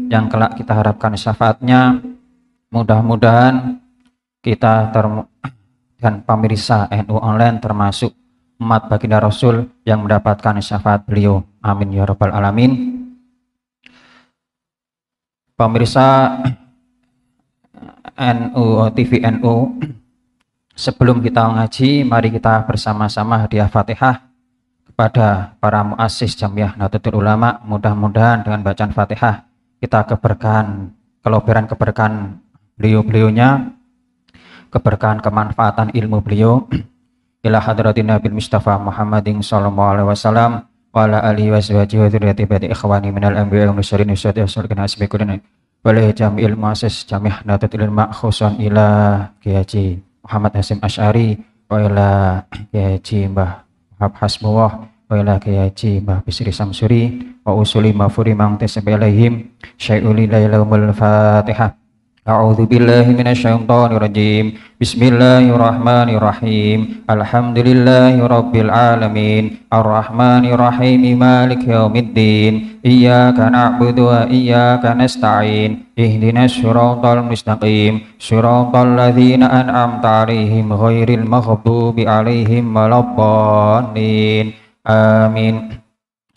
yang kelak kita harapkan syafaatnya. Mudah-mudahan kita dan pemirsa NU Online termasuk umat baginda Rasul yang mendapatkan syafaat beliau. Amin ya rabbal alamin. Pemirsa TV NU, sebelum kita ngaji, mari kita bersama-sama hadiah Fatihah kepada para muassis Jamiah Nahdlatul Ulama. Mudah-mudahan dengan bacaan Fatihah kita keberkahan, keberkahan beliau-beliaunya, keberkahan kemanfaatan ilmu beliau ila hadratin Nabil Mustafa Muhammadin sallallahu alaihi wasallam wa ala alihi wa sahbihi wa dzurriyyati ba'di ikhwani minal anbiya'i wal mursalin wassalatu wassalamu ala asbiquna wa la jami'il muassis Jamiah Nahdlatul Ulama khususan ila Kiai Haji Muhammad Hasyim Asy'ari wa ila Kiai Haji Mbah Wahab Hasbullah wa ila Kiai Haji Mbah Bisri Samsuri wa usuli mafuri mang tasbi alaihim syai'ul lailul Fatihah. A'udzu billahi minasyaitonir rajim. Bismillahirrahmanirrahim. Alhamdulillahi rabbil alamin. Arrahmanir rahim. Maliki yaumiddin. Iyyaka na'budu wa iyyaka nasta'in. Ihdinas siratal mustaqim. Siratal ladzina an'amta 'alaihim ghairil maghdubi 'alaihim waladdallin. Amin.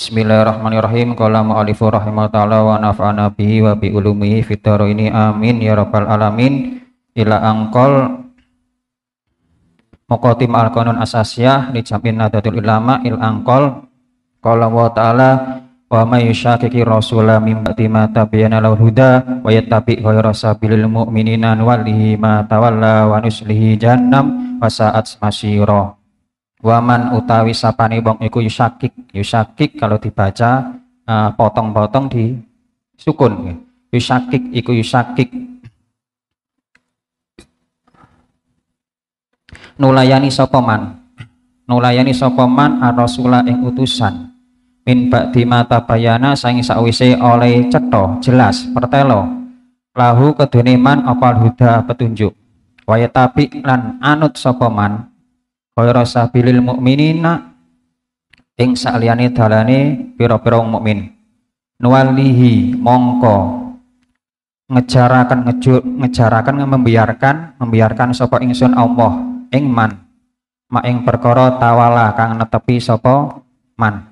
Bismillahirrahmanirrahim. Qala mu'allifu rahimahullah ta'ala wa nafa'ana bihi wa bi ulumihi fid dharaini amin ya rabbal alamin. Ila angkol muqaddimah al-qanun asasiyah li Jamiah Nahdlatul Ulama il angkol. Qala wa ta'ala wa may yushaqiqir rasula min ba'di ma tabayyana lahul huda wa yattabi' ghayra sabilil mu'minina nuwallihi ma tawalla wa nuslihi jahannam wa sa'at masira. Waman utawi sapane wong iku yusakik kalau dibaca potong-potong di sukun. Yusakik iku yusakik nulayani sapa man ar-rasula ing utusan min ba'di mata bayana saing sakwise oleh cetha jelas pertelo lahu kedene man apal huda petunjuk wa yatabi lan anut sapa man ghayra sabilil mukminina ing saliyane dalane pira-pira wong mukmin nuwalihi mongko ngejarakan membiarkan sapa ingsun Allah ing man mak ing perkara tawala kang netepi sapa man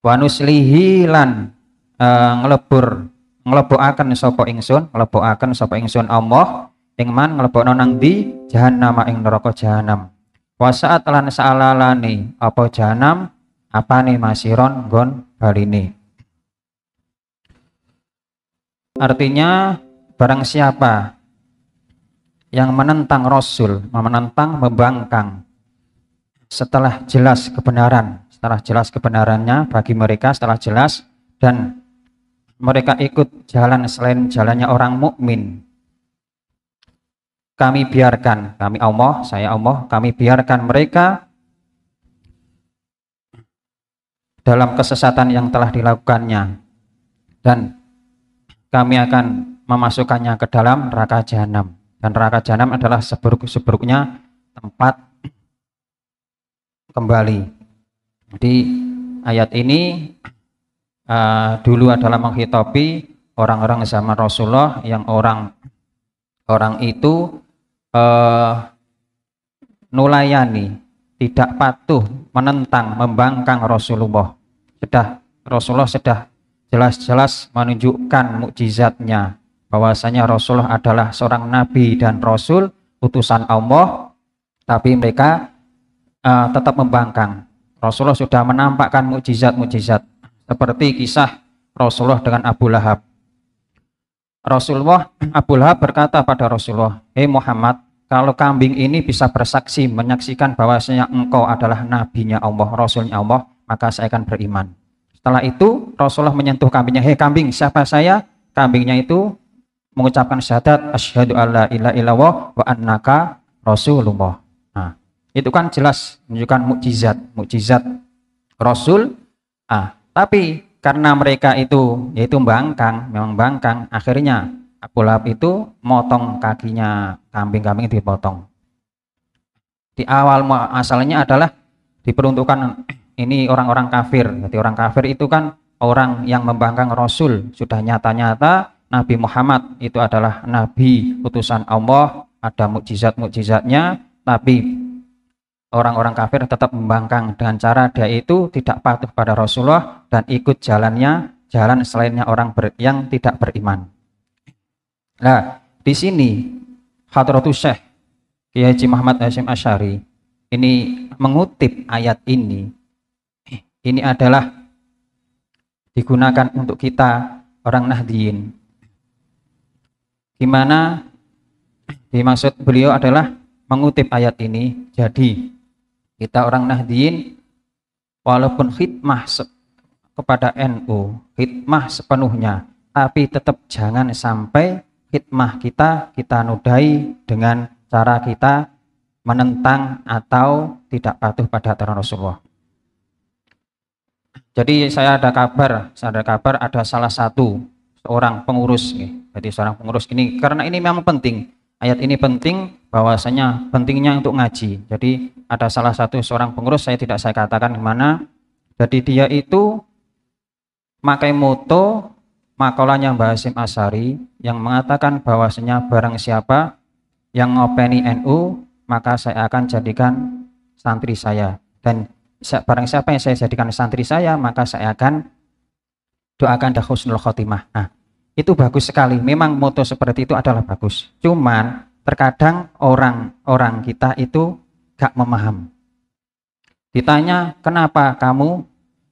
wa nuslihi lan nglebokaken sapa ingsun Allah ing man nglebokno nang ndi jahannam ing neraka jahanam. Wasaat lan saalalane apa jahanam apane masiron nggon baline. Artinya barang siapa yang menentang Rasul, membangkang setelah jelas kebenarannya bagi mereka, setelah jelas dan mereka ikut jalan selain jalannya orang mukmin, kami biarkan mereka dalam kesesatan yang telah dilakukannya dan kami akan memasukkannya ke dalam neraka jahanam. Dan neraka jahanam adalah seburuk-seburuknya tempat kembali. Di ayat ini dulu adalah menghitopi orang-orang zaman Rasulullah yang orang itu nulayani, tidak patuh, menentang, membangkang Rasulullah. Rasulullah sudah jelas-jelas menunjukkan mukjizatnya, bahwasanya Rasulullah adalah seorang nabi dan rasul utusan Allah, tapi mereka tetap membangkang. Rasulullah sudah menampakkan mukjizat-mukjizat seperti kisah Rasulullah dengan Abu Lahab. Abu Lahab berkata pada Rasulullah, "Hei Muhammad, kalau kambing ini bisa bersaksi menyaksikan bahwasanya engkau adalah nabinya Allah, rasulnya Allah, maka saya akan beriman." Setelah itu Rasulullah menyentuh kambingnya, "Hei kambing, siapa saya?" Kambingnya itu mengucapkan syahadat, "Asyhadu alla ilaha illallah wa annaka Rasulullah." Nah, itu kan jelas menunjukkan mukjizat Rasul. Tapi karena mereka itu yaitu memang bangkang, akhirnya Abu Lahab itu motong kakinya kambing-kambing, dipotong. Di awal asalnya adalah diperuntukkan ini orang-orang kafir. Jadi orang kafir itu kan orang yang membangkang Rasul, sudah nyata-nyata Nabi Muhammad itu adalah Nabi utusan Allah, ada mukjizat-mukjizatnya, tapi orang-orang kafir tetap membangkang dengan cara dia itu tidak patuh pada Rasulullah dan ikut jalan selainnya orang yang tidak beriman. Nah, di sini Hadratus Syekh Kiai Haji Muhammad Hasyim Asy'ari ini mengutip ayat ini. Ini adalah digunakan untuk kita orang Nahdliyin. Gimana dimaksud beliau adalah mengutip ayat ini. Jadi kita orang Nahdliyin walaupun khidmah kepada NU, khidmah sepenuhnya, tapi tetap jangan sampai khidmah kita nodai dengan cara kita menentang atau tidak patuh pada aturan Rasulullah. Jadi saya ada kabar ada salah satu seorang pengurus nih. Jadi seorang pengurus ini, karena ini memang penting. Ayat ini penting, bahwasanya pentingnya untuk ngaji. Jadi ada salah satu seorang pengurus, saya katakan kemana. Jadi dia itu pakai moto makalahnya Mbah Hasyim Asy'ari yang mengatakan bahwasanya barang siapa yang ngopeni NU, maka saya akan jadikan santri saya. Dan barang siapa yang saya jadikan santri saya, maka saya akan doakan dah husnul khotimah. Nah, itu bagus sekali. Memang moto seperti itu adalah bagus. Cuman terkadang orang-orang kita itu gak memaham. Ditanya, kenapa kamu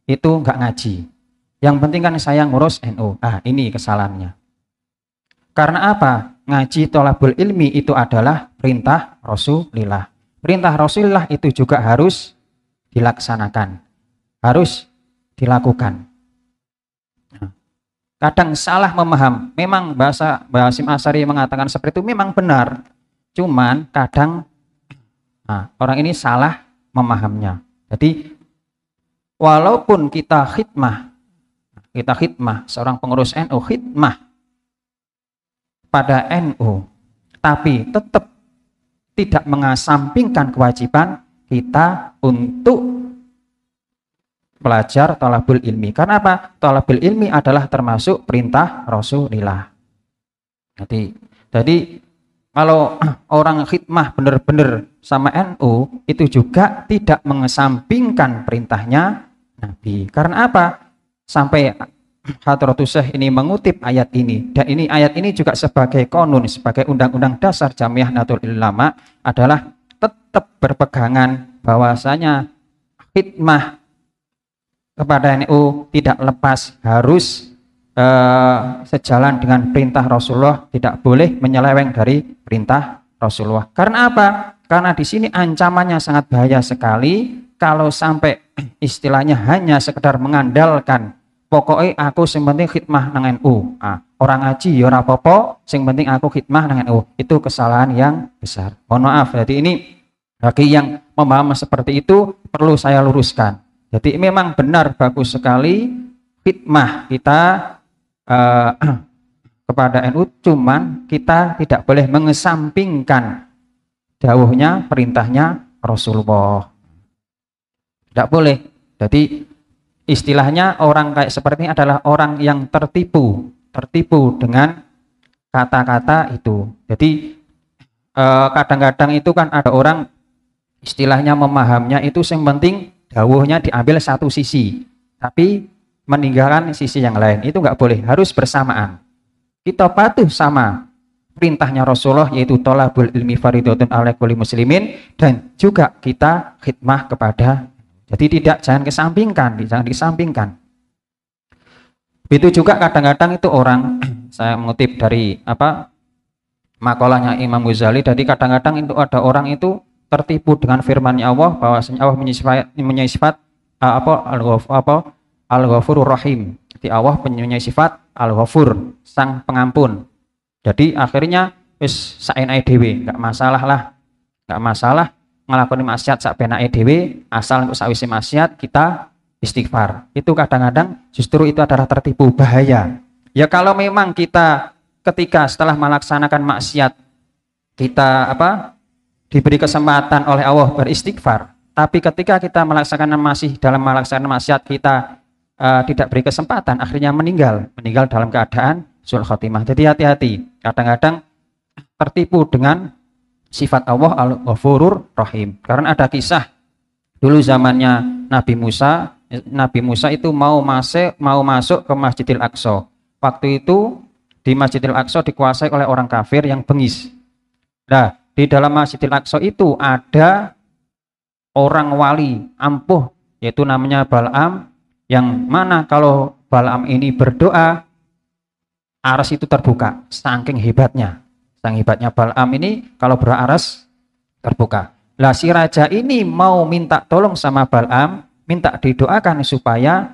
itu gak ngaji? Yang penting kan saya ngurus NU. Ah, ini kesalahannya. Karena apa? Ngaji thalabul ilmi itu adalah perintah Rasulullah. Perintah Rasulullah itu juga harus dilaksanakan, harus dilakukan. Kadang salah memaham. Memang bahasa Mbah Hasyim Asy'ari mengatakan seperti itu memang benar. Cuman kadang orang ini salah memahamnya. Jadi walaupun kita khidmah seorang pengurus NU khidmah pada NU, tapi tetap tidak mengesampingkan kewajiban kita untuk belajar thalabul ilmi. Karena apa? Thalabul ilmi adalah termasuk perintah Rasulullah. Jadi kalau orang khidmah benar-benar sama NU itu juga tidak mengesampingkan perintahnya Nabi. Karena apa? Sampai Hadratus Syekh ini mengutip ayat ini, dan ini ayat ini juga sebagai konun, sebagai undang-undang dasar Jamiah Nahdlatul Ulama adalah tetap berpegangan bahwasanya khidmah kepada NU tidak lepas, harus sejalan dengan perintah Rasulullah, tidak boleh menyeleweng dari perintah Rasulullah. Karena apa? Karena di sini ancamannya sangat bahaya sekali kalau sampai istilahnya hanya sekedar mengandalkan pokoknya aku sing penting khidmah nang NU. Orang ngaji ya ora apa-apa, sing penting aku khidmah nang NU. Itu kesalahan yang besar. Mohon maaf. Jadi ini bagi yang memahami seperti itu perlu saya luruskan. Jadi memang benar bagus sekali khidmah kita kepada NU, cuman kita tidak boleh mengesampingkan dawuhnya, perintahnya Rasulullah. Tidak boleh. Jadi istilahnya orang kayak seperti ini adalah orang yang tertipu dengan kata-kata itu. Jadi kadang-kadang itu kan ada orang istilahnya memahamnya itu yang penting dawuhnya diambil satu sisi, tapi meninggalkan sisi yang lain. Itu nggak boleh, harus bersamaan. Kita patuh sama perintahnya Rasulullah, yaitu thalabul ilmi fardhatun 'ala kulli muslimin, dan juga kita khidmah kepada. Jadi jangan disampingkan. Begitu juga kadang-kadang itu orang, saya mengutip dari makalahnya Imam Ghazali. Jadi kadang-kadang itu ada orang itu tertipu dengan firman-Nya Allah, bahwasanya Allah menyifat Al-Ghafurur Rahim. Jadi Allah punya sifat Al-Ghafur, sang pengampun. Jadi akhirnya wis saenake dhewe, enggak masalah ngelakoni maksiat sak penake dhewe, asal untuk sawise maksiat kita istighfar. Itu kadang-kadang justru itu adalah tertipu, bahaya. Ya kalau memang kita ketika setelah melaksanakan maksiat kita diberi kesempatan oleh Allah beristighfar, tapi ketika kita masih dalam melaksanakan maksiat kita tidak beri kesempatan, akhirnya meninggal dalam keadaan sul khotimah. Jadi hati-hati, kadang-kadang tertipu dengan sifat Allah Al-Ghafurur Rahim. Karena ada kisah dulu zamannya Nabi Musa itu mau masuk ke Masjidil Aqsa. Waktu itu di Masjidil Aqsa dikuasai oleh orang kafir yang bengis. Nah, di dalam Masjidil Aqsa itu ada orang wali ampuh, yaitu namanya Bal'am, yang mana kalau Bal'am ini berdoa, aras itu terbuka. Saking hebatnya Bal'am ini kalau berdoa aras terbuka. Lah si raja ini mau minta tolong sama Bal'am, minta didoakan supaya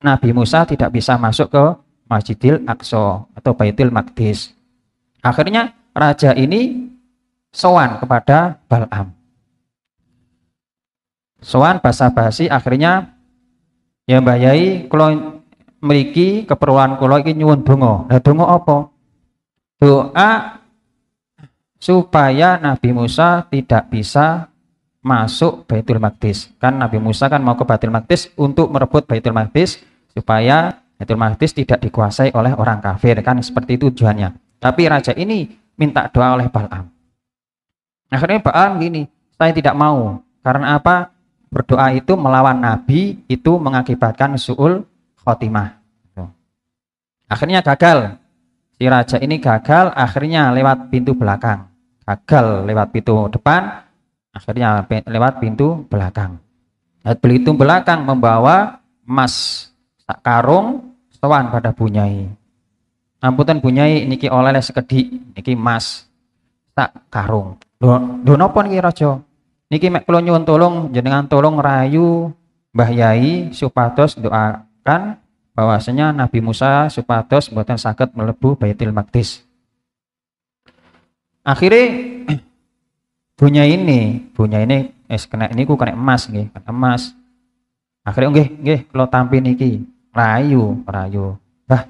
Nabi Musa tidak bisa masuk ke Masjidil Aqsa atau Baitul Maqdis. Akhirnya raja ini sowan kepada Bal'am. Sowan basa-basi, akhirnya ya Mbah Yai kula mriki keperluan kula iki nyuwun donga. Lah donga apa? Doa supaya Nabi Musa tidak bisa masuk Baitul Maqdis. Kan Nabi Musa kan mau ke Baitul Maqdis untuk merebut Baitul Maqdis supaya Baitul Maqdis tidak dikuasai oleh orang kafir, kan seperti itu tujuannya. Tapi raja ini minta doa oleh Bal'am. Akhirnya Bal'am gini, saya tidak mau. Karena apa? Berdoa itu melawan Nabi itu mengakibatkan su'ul khotimah. Akhirnya gagal. Si raja ini gagal, akhirnya lewat pintu belakang. Gagal lewat pintu depan, akhirnya lewat pintu belakang. Dan pintu belakang membawa emas sak karung sowan pada Bunyai. Ampunten Bunyai niki oleh sekedhik, niki emas sak karung. Lho napa niki raja? Niki mek kula nyuwun tolong jenengan tolong rayu Mbah Yai supados doakan bahwasanya Nabi Musa supados mboten saged mlebu Baitul Maqdis. Akhirnya Bunyai ini kena niku kena emas nggih, kena emas. Akhirnya nggih kula tampi niki rayu. Bah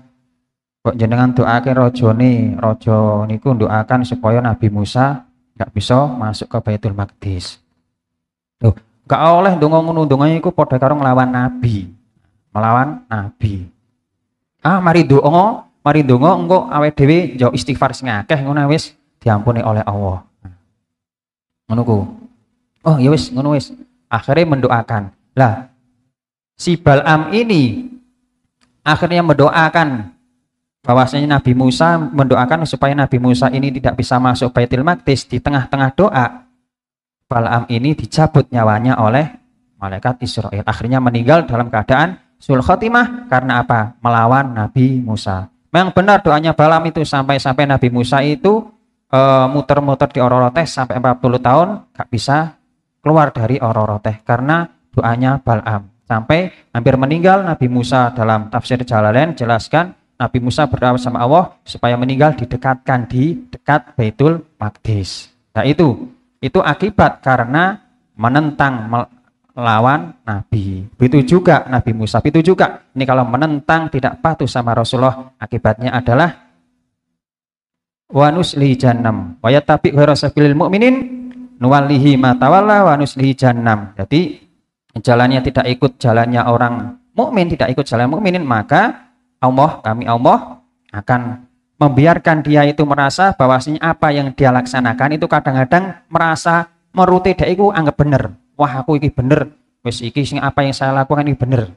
kok jenengan doaken raja niku doakan supaya Nabi Musa enggak bisa masuk ke Baitul Maqdis. Loh, gak oleh donga ngono, donga iku padha karo nglawan Nabi. Melawan Nabi. Mari donga engko awake dhewe yo istighfar sing akeh ngono wis diampuni oleh Allah. Ngono ku. Oh, ya wis ngono wis. Akhirnya mendoakan. Lah, si Bal'am ini akhirnya mendoakan bahwasanya Nabi Musa mendoakan supaya Nabi Musa ini tidak bisa masuk Baitul Maqdis. Di tengah-tengah doa Bal'am ini dicabut nyawanya oleh malaikat Israel. Akhirnya meninggal dalam keadaan sul khotimah karena apa? Melawan Nabi Musa. Memang benar doanya Bal'am itu sampai Nabi Musa itu muter-muter di Ororoteh sampai 40 tahun gak bisa keluar dari Ororoteh karena doanya Bal'am. Sampai hampir meninggal Nabi Musa. Dalam tafsir Jalalain jelaskan Nabi Musa berdoa sama Allah supaya meninggal didekatkan di dekat Baitul Maqdis. Nah itu akibat karena menentang melawan Nabi. Begitu juga Nabi Musa, itu juga ini kalau menentang tidak patuh sama Rasulullah, akibatnya adalah wa nuslihi jahannam wa yattabi' ghayra sabilil mu'minin nuwallihi ma tawalla wa nuslihi jahannam. Jadi jalannya tidak ikut jalannya orang mukmin, tidak ikut jalan mukminin, maka Allah akan membiarkan dia itu merasa bahwasanya apa yang dia laksanakan itu kadang-kadang merasa meruti dia itu anggap bener. Wah, aku ini bener. Wis iki sing apa yang saya lakukan ini bener.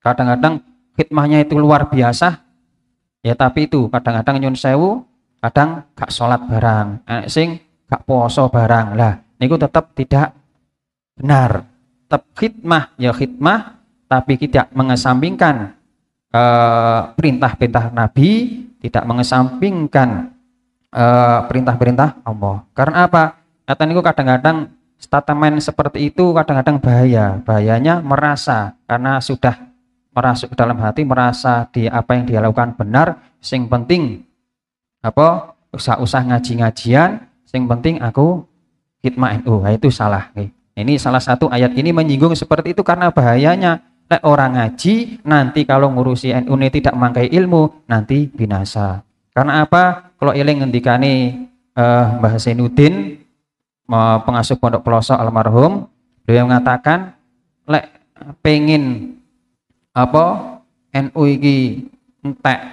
Kadang-kadang khidmahnya itu luar biasa. Ya tapi itu kadang-kadang nyun sewu, kadang gak sholat barang, sing gak poso barang. Lah, niku tetap tidak benar. Tetap khidmah ya khidmah, tapi tidak mengesampingkan perintah-perintah Nabi, tidak mengesampingkan perintah-perintah Allah. Karena apa? Kata niku kadang-kadang statement seperti itu kadang-kadang bahayanya merasa karena sudah merasuk dalam hati, merasa di apa yang dia lakukan benar, sing penting apa usah ngaji-ngajian, sing penting aku khidmah NU. Nah, itu salah. Ini salah satu ayat ini menyinggung seperti itu karena bahayanya orang ngaji nanti kalau ngurusi NU ini tidak mangkai ilmu nanti binasa. Karena apa? Kalau eling ngendikane Mbah Zainuddin pengasuh pondok pelosok almarhum, beliau mengatakan lek pengen apa NU iki entek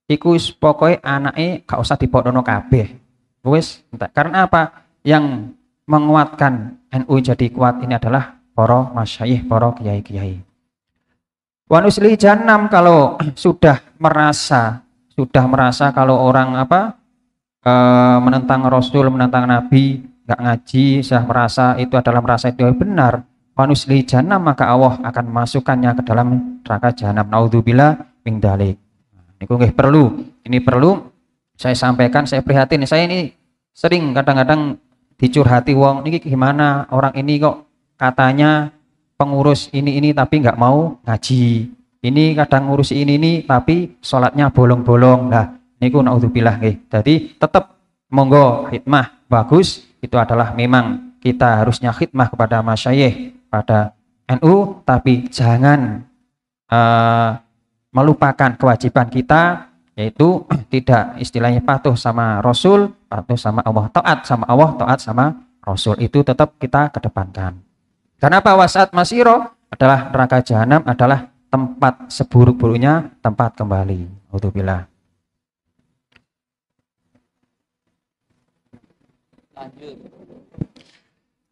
iku pokoke anake gak usah dipodono kabeh. Wis entek. Karena apa? Yang menguatkan NU jadi kuat ini adalah para masyayikh, para kiai-kiai. Wa nusli jahannam, kalau sudah merasa kalau orang menentang Rasul, menentang Nabi, nggak ngaji, sudah merasa itu benar, wanusli jahannam, maka Allah akan masukkannya ke dalam neraka jahanam. Naudzubillah min dzalik. Ini perlu saya sampaikan, saya prihatin. Saya ini sering kadang-kadang dicurhati wong, ini gimana orang ini kok katanya pengurus ini tapi nggak mau ngaji. Ini kadang ngurus ini tapi sholatnya bolong-bolong. Nah, niku naudzubillah nggih. Jadi tetap monggo khidmah bagus, itu adalah memang kita harusnya khidmah kepada masyayikh, pada NU, tapi jangan melupakan kewajiban kita, yaitu tidak istilahnya patuh sama Rasul, patuh sama Allah, taat sama Allah, taat sama Rasul, itu tetap kita kedepankan. Karena apa? Wasaat masiro adalah neraka jahanam, adalah tempat seburuk-buruknya tempat kembali. Alhamdulillah.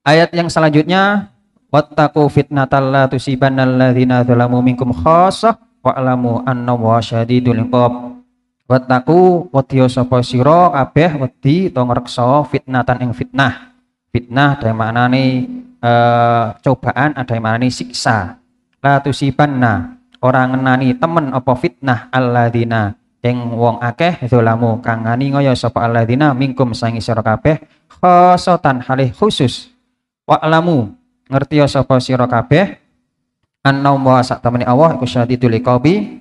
Ayat yang selanjutnya, wattaqu fitnatal la tusibannal ladzina zalamu minkum khassah wa'lamu annallaha syadidul iqab. Wattaqu wedya sapa sira kabeh wedi to ngreksa fitnatan ing fitnah. Fitnah ada maknane cobaan, ada maknane siksa. La tusibanna, ora ngenani temen apa fitnah alladzina ing wong akeh zalamu kang ngani ngaya sapa alladzina minkum sangi sira kabeh khosotan halih khusus. Wa'lamu ngerti sapa sira kabeh anna wa sak temene Allah iku syadidul iqabi,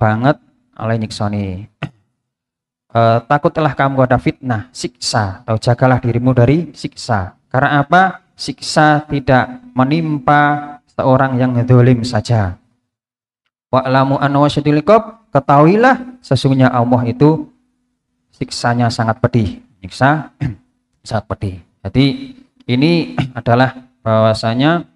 banget oleh nyiksani. Takutlah kamu ada fitnah, siksa, atau jagalah dirimu dari siksa. Karena apa? Siksa tidak menimpa seorang yang zalim saja. Wa'lamu anna wa syadidul iqab, ketahuilah sesungguhnya Allah itu siksanya sangat pedih, nyiksa sangat pedih. Jadi ini adalah bahwasanya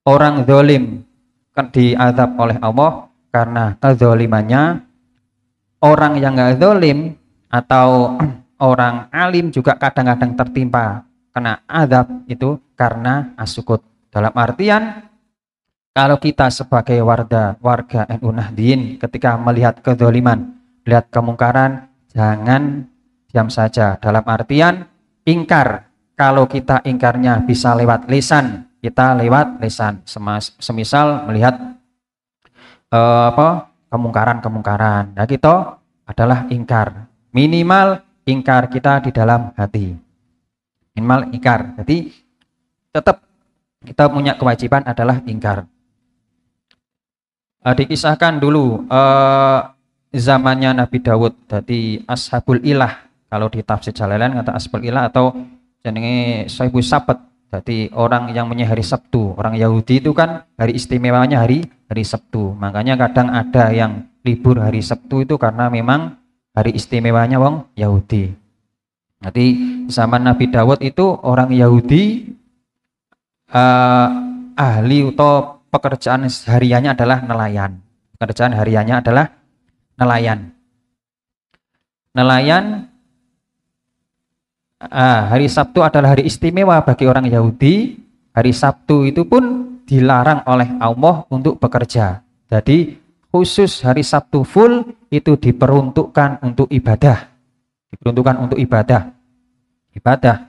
orang zalim kan diazab oleh Allah karena kezalimannya. Orang yang nggak zalim atau orang alim juga kadang-kadang tertimpa kena azab itu karena asukut. Dalam artian kalau kita sebagai warga NU Nahdien ketika melihat kezaliman, melihat kemungkaran, jangan diam saja. Dalam artian ingkar. Kalau kita ingkarnya bisa lewat lisan, kita lewat lisan. Semisal melihat kemungkaran. Nah, kita adalah ingkar. Minimal ingkar kita di dalam hati. Minimal ingkar. Jadi tetap kita punya kewajiban adalah ingkar. Dikisahkan dulu zamannya Nabi Dawud. Jadi Ashabul Ilah, kalau di tafsir Jalalain kata Ashabul Ilah atau jenenge Sahibus Sabat. Jadi orang yang punya hari Sabtu. Orang Yahudi itu kan hari istimewanya hari Sabtu. Makanya kadang ada yang libur hari Sabtu itu karena memang hari istimewanya wong Yahudi. Jadi zaman Nabi Dawud itu orang Yahudi ahli atau pekerjaan hariannya adalah nelayan. Pekerjaan hariannya adalah nelayan. Hari Sabtu adalah hari istimewa bagi orang Yahudi. Hari Sabtu itu pun dilarang oleh Allah untuk bekerja. Jadi khusus hari Sabtu full itu diperuntukkan untuk ibadah.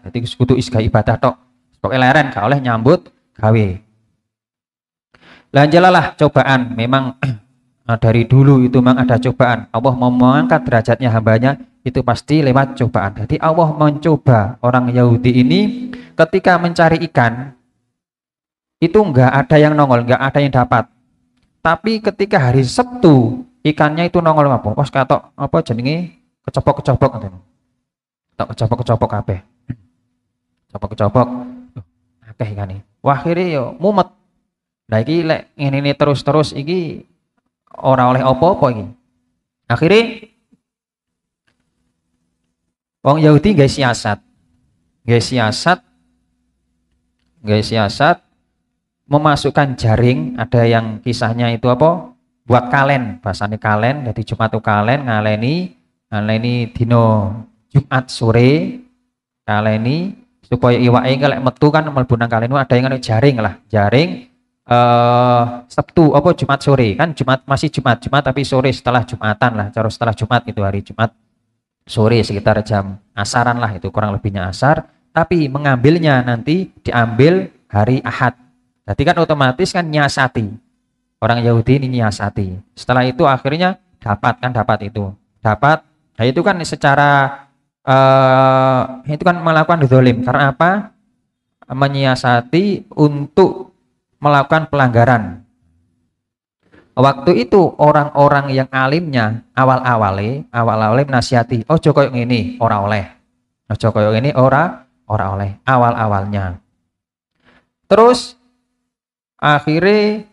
Jadi kudu isga ibadah tok. Pokoknya leren gak oleh nyambut gawe. Lanjalalah cobaan. Memang dari dulu itu memang ada cobaan. Allah mau mengangkat derajatnya hambanya itu pasti lewat cobaan. Jadi Allah mencoba orang Yahudi ini ketika mencari ikan itu enggak ada yang nongol, enggak ada yang dapat. Tapi ketika hari Sabtu ikannya itu nongol apa? Pas katok apa jenenge kecopok-kecopok ngoten. Tok kecopok-kecopok kabeh. Kecopok-kecopok. Akeh ikane. Wah akhire yo mumet. Lah iki lek ngene terus-terus iki ora oleh apa-apa iki. Akhirnya wong Yahudi guys siasat. memasukkan jaring, ada yang kisahnya itu apa? Buat kalen, bahasane kalen, jadi Jumat itu kalen ngaleni dino Jumat sore, kaleni supaya iwake kelek metu kan mlebu nang kalen ada yang jaring lah, jaring Sabtu apa Jumat sore kan Jumat masih Jumat tapi sore setelah Jumatan lah, cara setelah Jumat itu hari Jumat sore sekitar jam asaran lah, itu kurang lebihnya asar, tapi mengambilnya nanti diambil hari Ahad. Jadi kan otomatis kan nyiasati, orang Yahudi ini nyiasati. Setelah itu akhirnya dapat itu. Nah itu kan secara itu kan melakukan zalim. Karena apa? Menyiasati untuk melakukan pelanggaran. Waktu itu orang-orang yang alimnya awal-awale nasihati, ojo koyo ngene ora oleh. Ojo koyo ngene ora oleh awal-awalnya. Terus akhirnya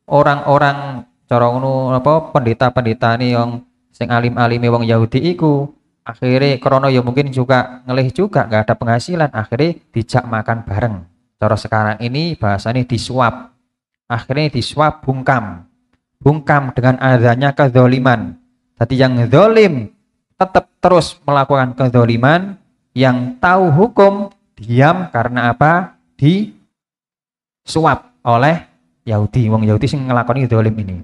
orang-orang cara ngono apa pendeta-pendeta nih yang sing alim-alime wong Yahudi iku akhirnya krono ya mungkin juga ngelih juga nggak ada penghasilan, akhirnya dijak makan bareng. Cara sekarang ini bahasanya disuap. Akhirnya disuap bungkam dengan adanya kezoliman. Jadi yang zolim tetap terus melakukan kezoliman, yang tahu hukum diam karena apa? Disuap oleh Yahudi, wong Yahudi sing ngelakoni zolim ini.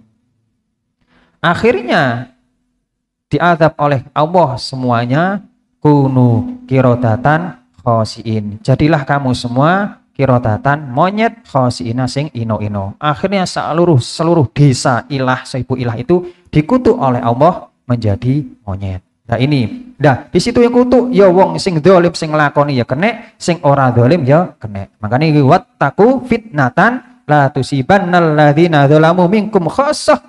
Akhirnya diazab oleh Allah semuanya, kunu kirodatan khosiin. Jadilah kamu semua kirodatan monyet khosiina sing ino-ino. Akhirnya seluruh desa ilah seribu ilah itu dikutuk oleh Allah menjadi monyet. Nah ini, di situ yang kutuk ya wong sing dolim sing nglakoni ya kena, sing ora dolim ya kena. Makanya wattaqu fitnatan la tusibannal ladzina dzalamu minkum khassah.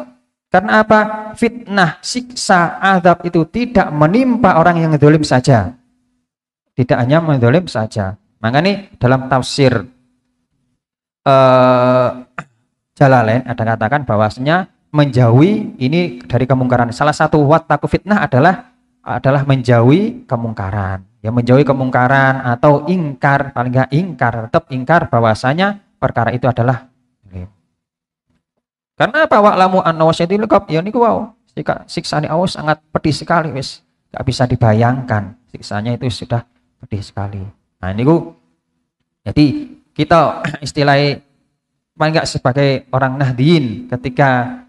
Karena apa? Fitnah, siksa, azab itu tidak menimpa orang yang dolim saja. Tidak hanya mendolim saja. Makanya dalam tafsir Jalalain ada katakan bahwasanya menjauhi ini dari kemungkaran. Salah satu wattaqu fitnah adalah menjauhi kemungkaran. Ya menjauhi kemungkaran atau ingkar, paling enggak tetap ingkar bahwasanya perkara itu adalah dolim. Karena apa? Wa'lamu anna wasyadil iqab, ya niku wow. Siksane Allah sangat pedih sekali wis. Enggak bisa dibayangkan. Siksanya itu sudah pedih sekali. Nah niku jadi kita istilahnya paling enggak sebagai orang Nahdiyin ketika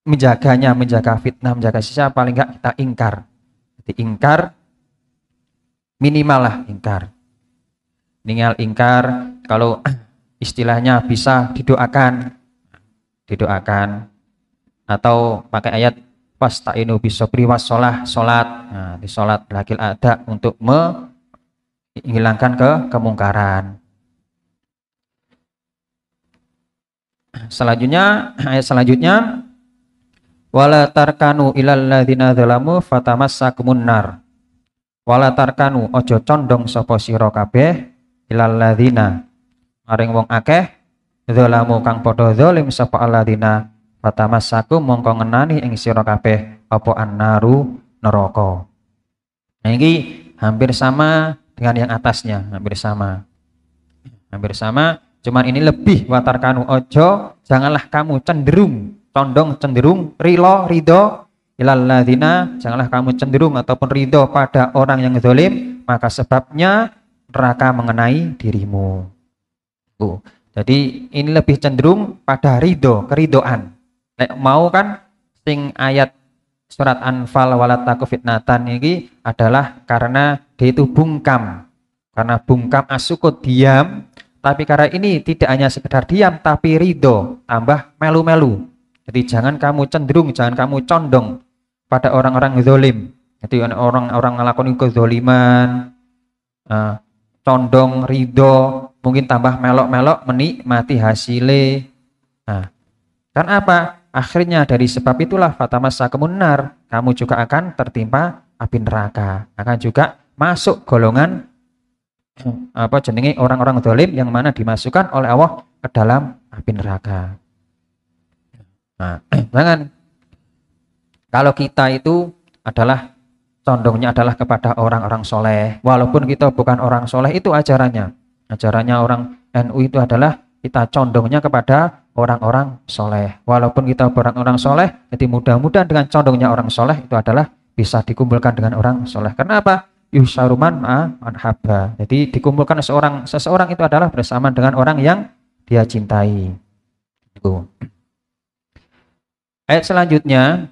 menjaga fitnah, menjaga sisa paling enggak kita ingkar. Jadi ingkar minimal lah ingkar. Kalau istilahnya bisa didoakan atau pakai ayat fasta'inu bisobri wassalah, salat. Nah, di salat lakil ada untuk menghilangkan kemungkaran. Ayat selanjutnya wala tarkanu ilal ladzina dzalamu fatamassakumun nar. Wala tarkanu ojo condong sapa sira kabeh ilal ladzina maring wong akeh dzalamu kang padha zalim sapa alladzina fatamassakum mongko ngenani ing sira kabeh apa annaru neraka. Nah ini hampir sama dengan yang atasnya, hampir sama. Cuman ini lebih watarkanu ojo, janganlah kamu cenderung ridho ilal ladzina, janganlah kamu cenderung ataupun ridho pada orang yang zalim, maka sebabnya neraka mengenai dirimu. Jadi ini lebih cenderung pada keridoan. Mau kan sing ayat surat Anfal wala taqu fitnatan ini adalah karena dia itu bungkam. Karena bungkam asukut diam, tapi karena ini tidak hanya sekedar diam tapi ridho, tambah melu-melu. Jadi jangan kamu condong pada orang-orang zalim. Jadi orang-orang ngelakoni kezaliman, condong ridho, mungkin tambah melok-melok menikmati hasilnya. Nah, karena apa? Akhirnya dari sebab itulah fatamassakumun nar, kamu juga akan tertimpa api neraka, akan juga masuk golongan orang-orang zalim yang mana dimasukkan oleh Allah ke dalam api neraka. Nah, jangan kalau kita itu adalah condongnya adalah kepada orang-orang soleh, walaupun kita bukan orang soleh, itu ajarannya orang NU itu adalah kita condongnya kepada orang-orang soleh. Walaupun kita orang-orang soleh, jadi mudah-mudahan dengan condongnya orang soleh itu adalah bisa dikumpulkan dengan orang soleh. Karena apa? Yusaruman manhaba. Jadi dikumpulkan seseorang itu adalah bersama dengan orang yang dia cintai. Itu. Ayat selanjutnya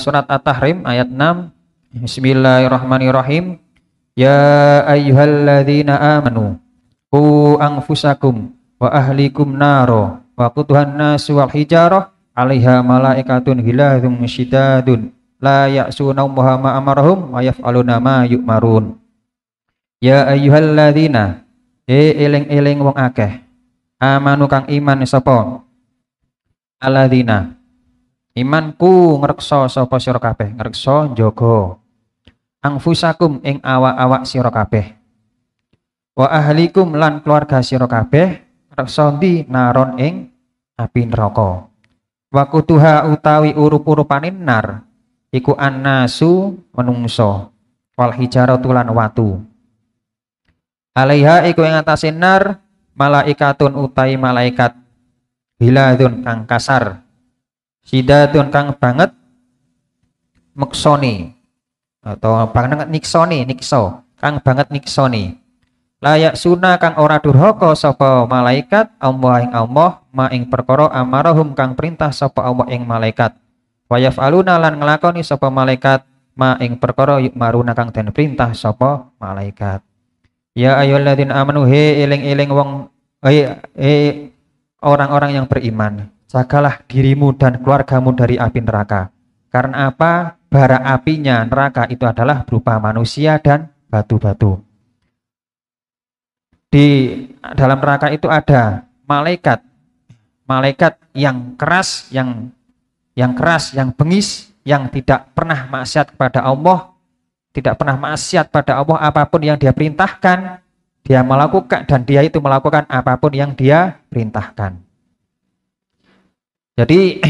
surat At-Tahrim ayat 6. Bismillahirrahmanirrahim. Ya ayyuhalladzina amanu qu anfusakum wa ahlikum naro wa quduhan nasu wal hijarah 'alaiha malaikatun ghilazun syidadun la ya'suna Allaha ma amarahum wa yaf'aluna ma yu'marun. Ya ayyuhalladzina eling-eling wong akeh amanu kang iman sapa alladzina imanku ngreksa sapa sira kabeh ngreksa njaga anfusakum ing awak-awak sira kabeh wa ahlikum lan keluarga sira kabeh reksa ndi naron ing api neraka wa kutuha utawi urup-urupaning nar iku annasu menungso wal hijaratu lan watu alaiha iku ing atase nar malaikatun utai malaikat hiladun kang kasar sidatun kang banget meksoni atau banget nikso kang banget niksoni layak suna kang ora durhaka sapa malaikat Allah ing Allah ma ing perkara amarahum kang perintah sapa Allah ing malaikat wa yaf'aluna lan nglakoni sapa malaikat ma ing perkara yukmaruna kang den perintah sapa malaikat. Ya ayyuhalladzina amanu eling-eling wong orang-orang yang beriman, jagalah dirimu dan keluargamu dari api neraka. Karena apa? Bara apinya neraka itu adalah berupa manusia dan batu-batu. Di dalam neraka itu ada malaikat yang keras, yang bengis, yang tidak pernah maksiat kepada Allah, tidak pernah maksiat pada Allah, apapun yang dia perintahkan, dia melakukan, dan dia itu melakukan apapun yang dia perintahkan. Jadi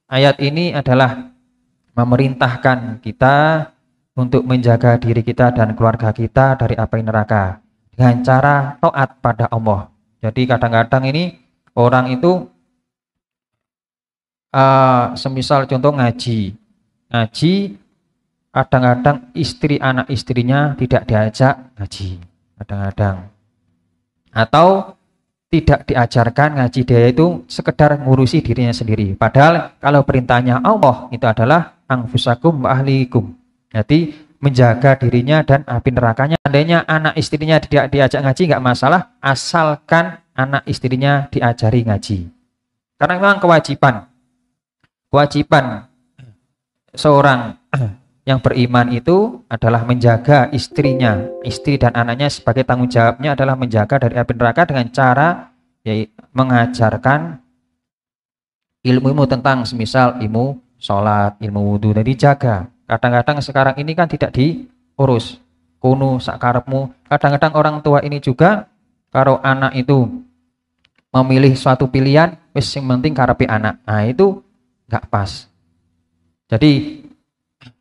ayat ini adalah memerintahkan kita untuk menjaga diri kita dan keluarga kita dari api neraka dengan cara taat pada Allah. Jadi kadang-kadang ini orang itu semisal contoh ngaji, kadang-kadang anak istrinya tidak diajak ngaji, kadang-kadang, atau tidak diajarkan ngaji, dia itu sekedar ngurusi dirinya sendiri. Padahal kalau perintahnya Allah itu adalah anfusakum wa ahlikum. Jadi menjaga dirinya dan api nerakanya. Andainya anak istrinya tidak diajak ngaji nggak masalah, asalkan anak istrinya diajari ngaji. Karena memang kewajiban seorang yang beriman itu adalah menjaga istrinya, istri dan anaknya, sebagai tanggung jawabnya adalah menjaga dari api neraka dengan cara mengajarkan ilmu tentang semisal ilmu sholat, ilmu wudhu, dan dijaga. Kadang-kadang sekarang ini kan tidak diurus, kuno sakarepmu. Kadang-kadang orang tua ini juga kalau anak itu memilih suatu pilihan, wis sing penting karepe anak, nah itu nggak pas. Jadi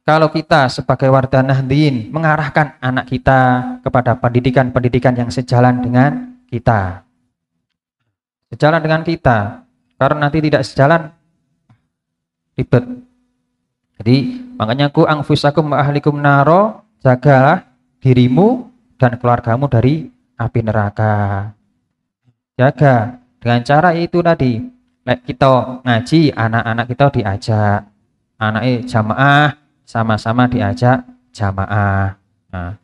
kalau kita sebagai warga Nahdliyin mengarahkan anak kita kepada pendidikan yang sejalan dengan kita, karena nanti tidak sejalan ribet. Jadi makanya ku anfusakum wa ahlikum naro, jagalah dirimu dan keluargamu dari api neraka. Jaga dengan cara itu tadi, kita ngaji, anak-anak kita diajak, anaknya jamaah, sama-sama diajak jamaah. Nah,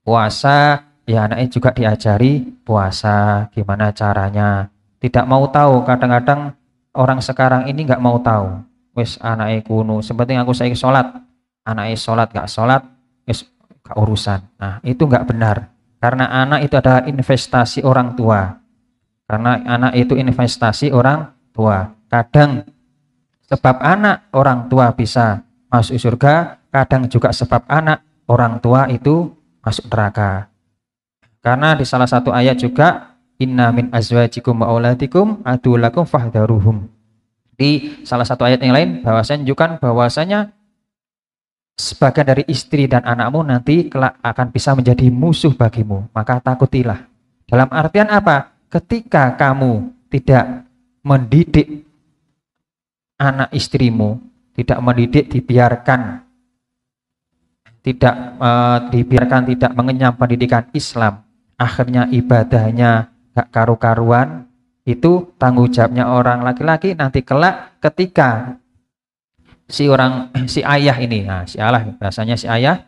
puasa ya anaknya juga diajari puasa, gimana caranya. Tidak mau tahu, kadang-kadang orang sekarang ini nggak mau tahu. Wes anaknya kuno, sepenting aku saya sholat, anaknya sholat nggak sholat, wes gak urusan. Nah itu nggak benar, karena anak itu adalah investasi orang tua. Karena anak itu investasi orang tua. Kadang sebab anak orang tua bisa masuk surga, kadang juga sebab anak orang tua itu masuk neraka. Karena di salah satu ayat juga, inna min azwajikum wa auladikum adulakum fahdharuhum. Di salah satu ayat yang lain bahwasanya menunjukkan bahwasanya sebagian dari istri dan anakmu nanti kelak akan bisa menjadi musuh bagimu, maka takutilah. Dalam artian apa? Ketika kamu tidak mendidik anak istrimu, tidak mendidik, dibiarkan tidak mengenyam pendidikan Islam, akhirnya ibadahnya gak karu-karuan, itu tanggung jawabnya orang laki-laki nanti kelak ketika si ayah ini, nah si Allah bahasanya si ayah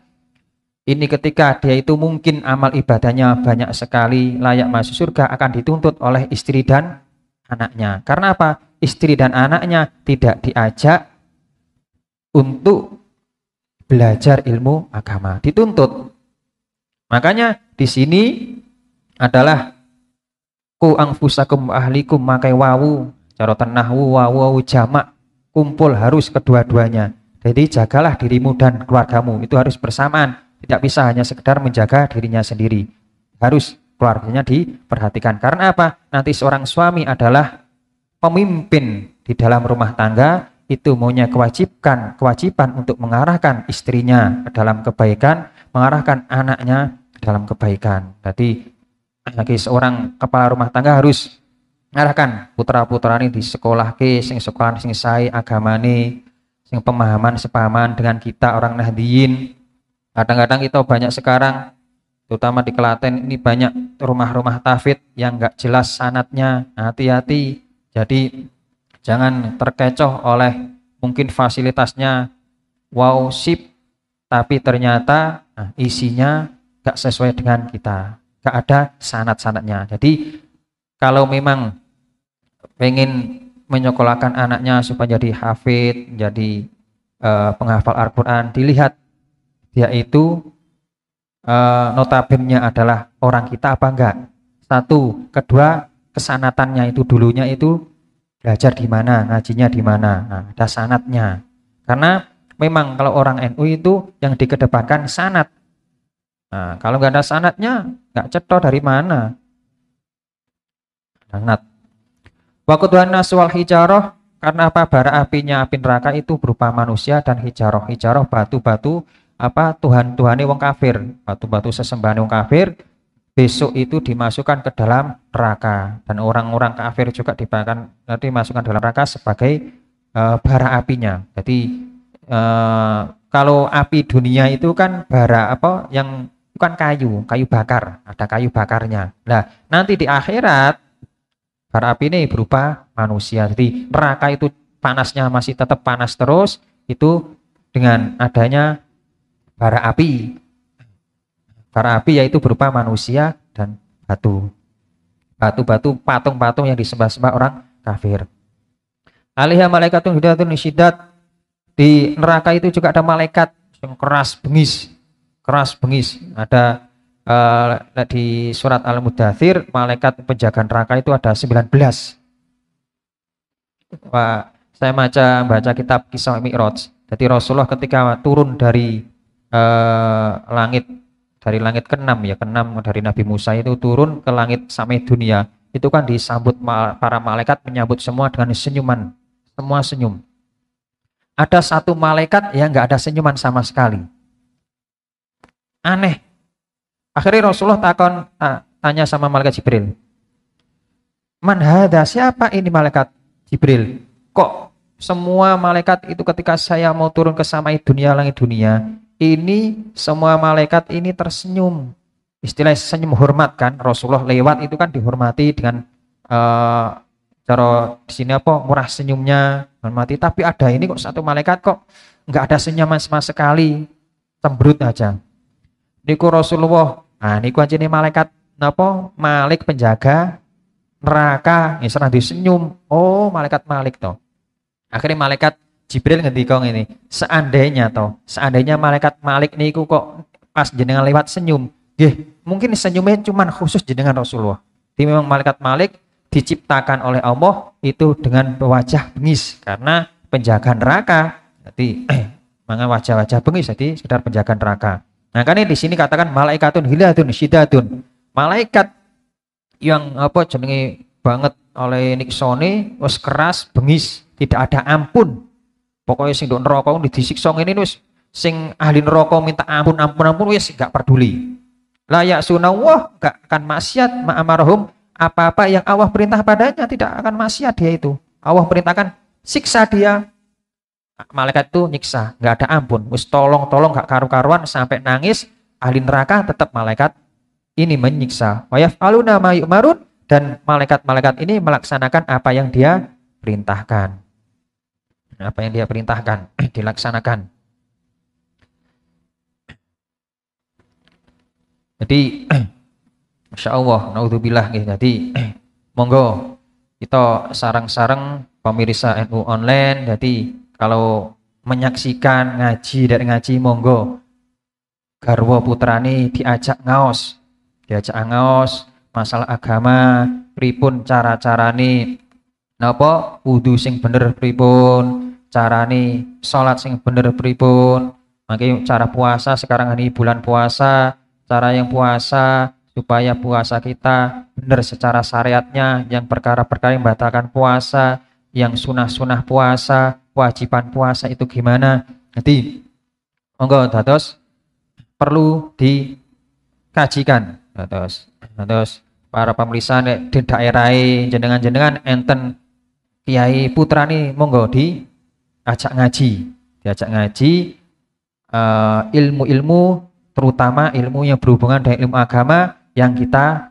ini, ketika dia itu mungkin amal ibadahnya banyak sekali, layak masuk surga, akan dituntut oleh istri dan anaknya. Karena apa? Istri dan anaknya tidak diajak untuk belajar ilmu agama, dituntut. Makanya di sini adalah ku anfusakum ahlikum, makai wawu cara tenahwu wawu jamak, kumpul harus kedua-duanya. Jadi jagalah dirimu dan keluargamu, itu harus bersamaan, tidak bisa hanya sekedar menjaga dirinya sendiri, harus keluarganya diperhatikan. Karena apa? Nanti seorang suami adalah pemimpin di dalam rumah tangga, itu punya kewajiban untuk mengarahkan istrinya ke dalam kebaikan, mengarahkan anaknya ke dalam kebaikan. Jadi bagi seorang kepala rumah tangga harus mengarahkan putra-putrane di sekolah sing sekolah sing sae agamane, sing pemahaman sepahaman dengan kita orang Nahdiyin. Kadang-kadang kita banyak sekarang, terutama di Klaten ini, banyak rumah-rumah tahfidz yang enggak jelas sanadnya. Hati-hati. Jadi jangan terkecoh oleh mungkin fasilitasnya wow sip, tapi ternyata isinya gak sesuai dengan kita, gak ada sanad-sanadnya. Jadi kalau memang pengen menyekolahkan anaknya supaya jadi hafid, jadi penghafal Al-Quran, dilihat dia itu notabene adalah orang kita apa enggak. Satu, kedua, kesanatannya itu dulunya itu belajar di mana, ngajinya di mana. Nah, ada sanatnya. Karena memang kalau orang NU itu yang dikedepankan sanat. Nah, kalau nggak ada sanatnya, nggak ceto dari mana. Sanat. Waqtuhan naswal hijaroh, karena apa? Bara apinya api neraka itu berupa manusia dan hijaroh. Hijaroh batu-batu apa? Tuhan-tuhane wong kafir, batu-batu sesembahan wong kafir. Besok itu dimasukkan ke dalam neraka, dan orang-orang kafir juga dimasukkan dalam neraka sebagai bara apinya. Jadi kalau api dunia itu kan bara apa? Yang bukan kayu bakar, ada kayu bakarnya. Nah, nanti di akhirat bara api ini berupa manusia. Jadi neraka itu panasnya masih tetap panas terus, itu dengan adanya bara api. Bara api yaitu berupa manusia dan batu-batu, patung-patung yang disembah-sembah orang kafir. Alaiha malaikatun hidatun syidat, di neraka itu juga ada malaikat yang keras bengis. Ada di surat Al-Mudathir, malaikat penjaga neraka itu ada 19. Wah, saya baca kitab Kisah Mi'raj. Jadi Rasulullah ketika turun dari langit ke-6 ya, ke-6 dari Nabi Musa itu turun ke langit sampai dunia, itu kan disambut para malaikat, menyambut semua dengan senyuman, semua senyum. Ada satu malaikat yang nggak ada senyuman sama sekali, aneh. Akhirnya Rasulullah tanya sama malaikat Jibril, man hadza, siapa ini malaikat Jibril? Kok semua malaikat itu ketika saya mau turun ke samai dunia, langit dunia, ini semua malaikat ini tersenyum. Istilah senyum hormat kan, Rasulullah lewat itu kan dihormati dengan cara di sini apa, murah senyumnya, hormati. Tapi ada ini kok satu malaikat kok nggak ada senyuman sama sekali, cemberut aja. Niku Rasulullah, niku aja nih malaikat napa, Malik penjaga neraka, ini serah disenyum. Oh, malaikat Malik toh. Akhirnya malaikat Jibril ngendika ini, seandainya malaikat Malik niku kok pas jenengan lewat senyum, mungkin senyumnya cuman khusus jenengan Rasulullah. Jadi memang malaikat Malik diciptakan oleh Allah itu dengan wajah bengis karena penjaga neraka. Jadi maka wajah-wajah bengis, jadi sekedar penjaga neraka. Nah, kan di sini katakan malaikatun hilatun syidatun. Malaikat yang apa jenenge banget oleh niksone, wis keras, bengis, tidak ada ampun. Pokoknya sing nduk neraka disiksa ngene wis sing ahli neraka minta ampun wis gak peduli. La ya'suna wah gak akan maksiat ma'amarhum, apa-apa yang Allah perintah padanya tidak akan maksiat dia itu. Allah perintahkan siksa dia, malaikat itu nyiksa, nggak ada ampun. Wis tolong gak karu-karuan sampai nangis, ahli neraka tetap malaikat ini menyiksa. Wa yaf'aluna ma yu'marun, dan malaikat-malaikat ini melaksanakan apa yang dia perintahkan. Apa yang dia perintahkan dilaksanakan. Jadi Masya Allah, naudzubillah. Jadi monggo kita sarang-sarang pemirsa NU online. Jadi kalau menyaksikan ngaji dari ngaji, monggo garwa putrani diajak ngaos masalah agama, pripun cara-carane napa wudu sing bener pripun, carane salat sing bener pripun. Mangke cara puasa sekarang ini bulan puasa, cara yang puasa supaya puasa kita benar secara syariatnya, yang perkara-perkara yang membatalkan puasa, yang sunah-sunah puasa, kewajiban puasa itu gimana. Jadi monggo dados perlu dikajikan dados para pemirsa di daerah jenengan enten kiai putrani, monggo diajak ngaji ilmu-ilmu, terutama ilmu yang berhubungan dengan ilmu agama yang kita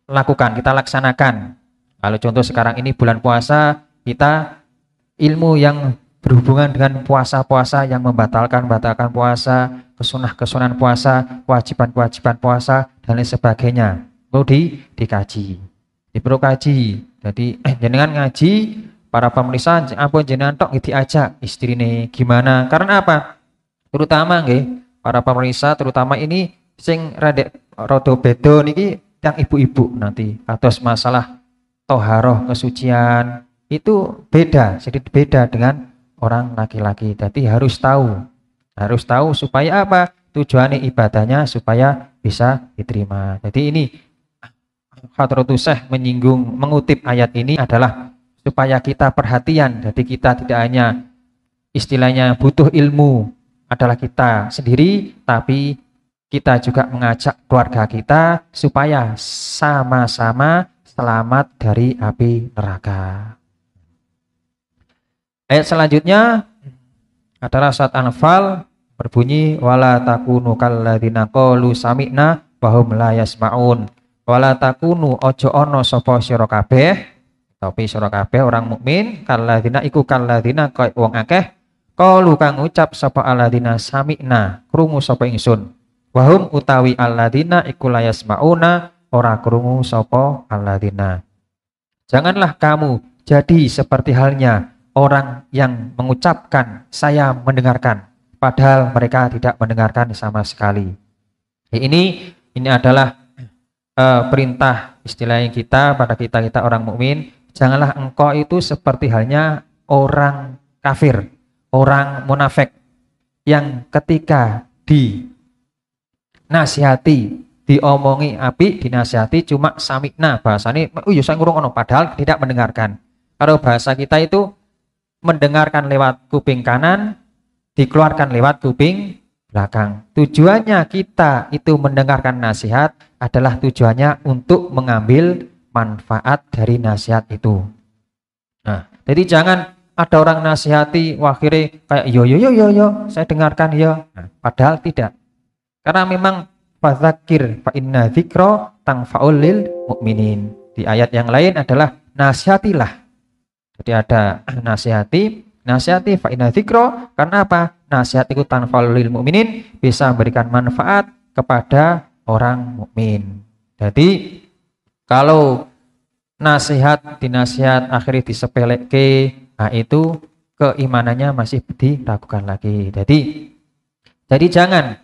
lakukan, kita laksanakan. Kalau contoh sekarang ini bulan puasa, kita ilmu yang berhubungan dengan puasa-puasa yang membatalkan puasa, kesunahan puasa, kewajiban puasa dan lain sebagainya. Perlu dikaji. Perlu kaji. Jadi jenengan ngaji, para pemirsa ampun jenengan tok diajak istrine gimana? Karena apa? Terutama nggih, para pemirsa terutama ini sing rada beda niki yang ibu-ibu nanti atas masalah toharoh kesucian itu sedikit beda dengan orang laki-laki. Jadi harus tahu supaya apa? Tujuannya ibadahnya supaya bisa diterima. Jadi ini Hadratus Syekh mengutip ayat ini adalah supaya kita perhatian. Jadi kita tidak hanya istilahnya butuh ilmu adalah kita sendiri, tapi kita juga mengajak keluarga kita supaya sama-sama selamat dari api neraka. Ayat selanjutnya adalah surat Anfal, berbunyi wala takunu kalladzina qalu sami'na wa hum la yasma'un. Wala takunu ojo ono sapa sira kabeh, tapi sira kabeh orang mukmin kalladzina iku kalladzina kaya wong akeh qalu kang ucap sapa alladzina sami'na krungu sapa ingsun. Wa hum utawi alladzina iku la yasma'una ora krungu sapa alladzina. Janganlah kamu jadi seperti halnya orang yang mengucapkan saya mendengarkan, padahal mereka tidak mendengarkan sama sekali. Ini adalah perintah istilahnya kita pada kita orang mukmin. Janganlah engkau itu seperti halnya orang kafir, orang munafik yang ketika dinasihati, diomongi api, dinasihati cuma samikna, bahasanya ya saya ngurung ono, padahal tidak mendengarkan. Kalau bahasa kita itu mendengarkan lewat kuping kanan, dikeluarkan lewat kuping belakang. Tujuannya kita itu mendengarkan nasihat adalah tujuannya untuk mengambil manfaat dari nasihat itu. Nah, jadi jangan ada orang nasihati akhirnya kayak yo saya dengarkan ya. Nah, padahal tidak. Karena memang fadzakir fa inna dzikra tanfa'ul lil mukminin. Di ayat yang lain adalah nasihatilah. Jadi ada nasihati fa inna dzikra, karena apa? Nasihat itu tanfa'ul lil mukminin, bisa memberikan manfaat kepada orang mukmin. Jadi kalau dinasihat akhirnya disepeleke, nah itu keimanannya masih diragukan lagi. Jadi jangan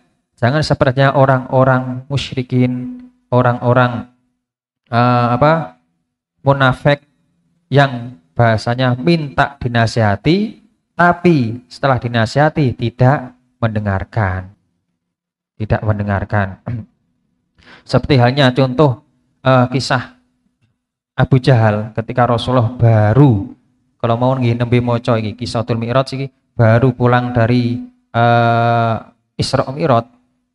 sepertinya orang-orang musyrikin, orang-orang munafik yang bahasanya minta dinasihati, tapi setelah dinasihati tidak mendengarkan. Seperti halnya contoh kisah Abu Jahal ketika Rasulullah baru, kalau mau nembe maca iki Kisahul Mi'raj iki, baru pulang dari Isra Mi'raj,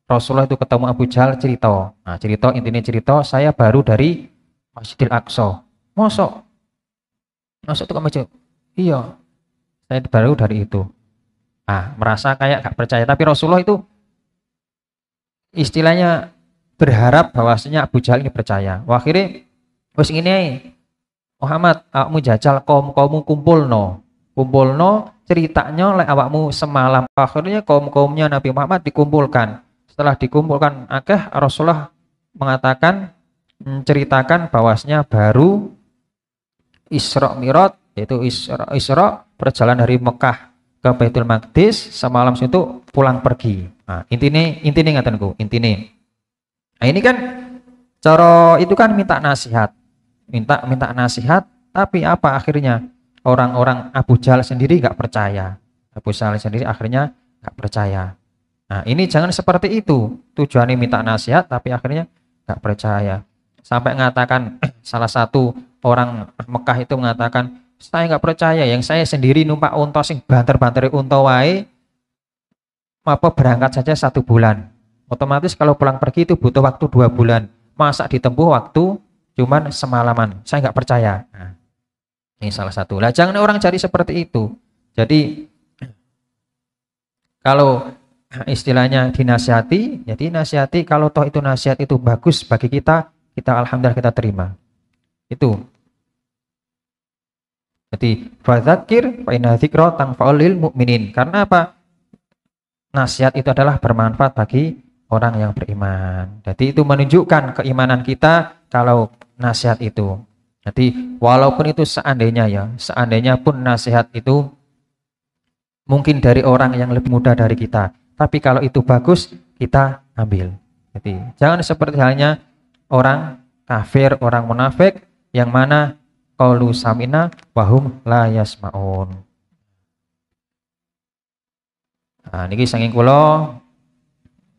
Rasulullah itu ketemu Abu Jahal cerita. Nah, intinya cerita saya baru dari Masjidil Aqsa. Mosok itu ke masjid. Iya, saya baru dari itu. Ah, merasa kayak gak percaya, tapi Rasulullah itu istilahnya berharap bahwasanya Abu Jahal ini percaya. Wah, akhirnya wis ngene ae. Muhammad, awakmu jajal kaum-kaummu kumpulno ceritanya lek awakmu semalam. Akhirnya kaum-kaumnya Nabi Muhammad dikumpulkan. Setelah dikumpulkan akeh, Rasulullah mengatakan menceritakan bahwasanya baru Isra Mi'raj, yaitu Isra perjalanan dari Mekah ke Baitul Maqdis, semalam itu pulang pergi. Nah, intine ngatenku, intine. Nah, ini kan cara itu kan minta nasihat. Minta nasihat, tapi apa akhirnya? Orang-orang Abu Jahal sendiri gak percaya. Abu Jahal sendiri akhirnya gak percaya. Nah, ini jangan seperti itu. Tujuannya minta nasihat, tapi akhirnya gak percaya. Sampai mengatakan salah satu orang Mekah itu mengatakan, saya nggak percaya, yang saya sendiri numpak unta sing banter-banter unta wae, apa berangkat saja 1 bulan. Otomatis kalau pulang pergi itu butuh waktu 2 bulan. Masa ditempuh waktu cuman semalaman? Saya nggak percaya. Nah, ini salah satu. Lah jangan orang cari seperti itu. Jadi kalau istilahnya dinasihati, ya dinasihati, kalau toh itu nasihat itu bagus bagi kita alhamdulillah kita terima. Itu. Jadi fadzakir fa inna dzikra tanfa'ul mu'minin. Karena apa? Nasihat itu adalah bermanfaat bagi orang yang beriman. Jadi itu menunjukkan keimanan kita kalau nasihat itu. Jadi walaupun itu seandainya pun nasihat itu mungkin dari orang yang lebih muda dari kita, tapi kalau itu bagus kita ambil. Jadi jangan seperti halnya orang kafir, orang munafik yang mana qalu samina wahum la yasmaun. Nah, niki saking kula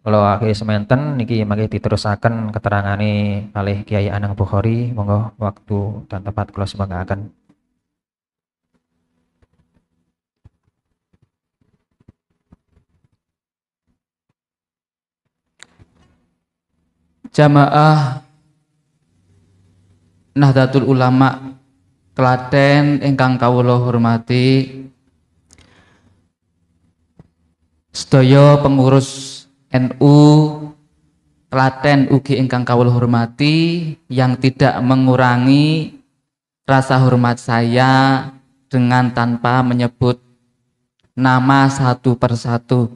akhir semanten niki mangke diterusaken keterangane kalih Kiai Anang Bukhari. Monggo waktu dan tempat kula semangaaken. Jamaah Nahdlatul Ulama Klaten ingkang kawula hormati, sedaya pengurus NU Klaten ugi ingkang kawula hormati, yang tidak mengurangi rasa hormat saya dengan tanpa menyebut nama satu persatu.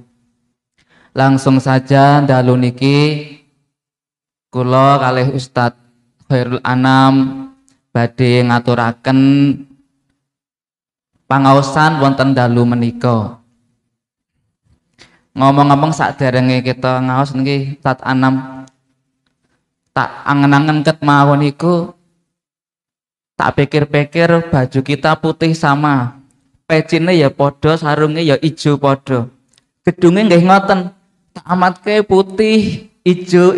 Langsung saja dalu niki kula kalih Ustadz Khairul Anam badhe ngaturaken pangaosan wonten dalu menika. Ngomong-ngomong saderenge kita ngaos niki Ustadz Anam tak angen-angen ket mawon iku, tak pikir-pikir baju kita putih sama, pecine ya padha, sarunge ya ijo padha, gedunge nggih ngoten, tak amatke putih ijo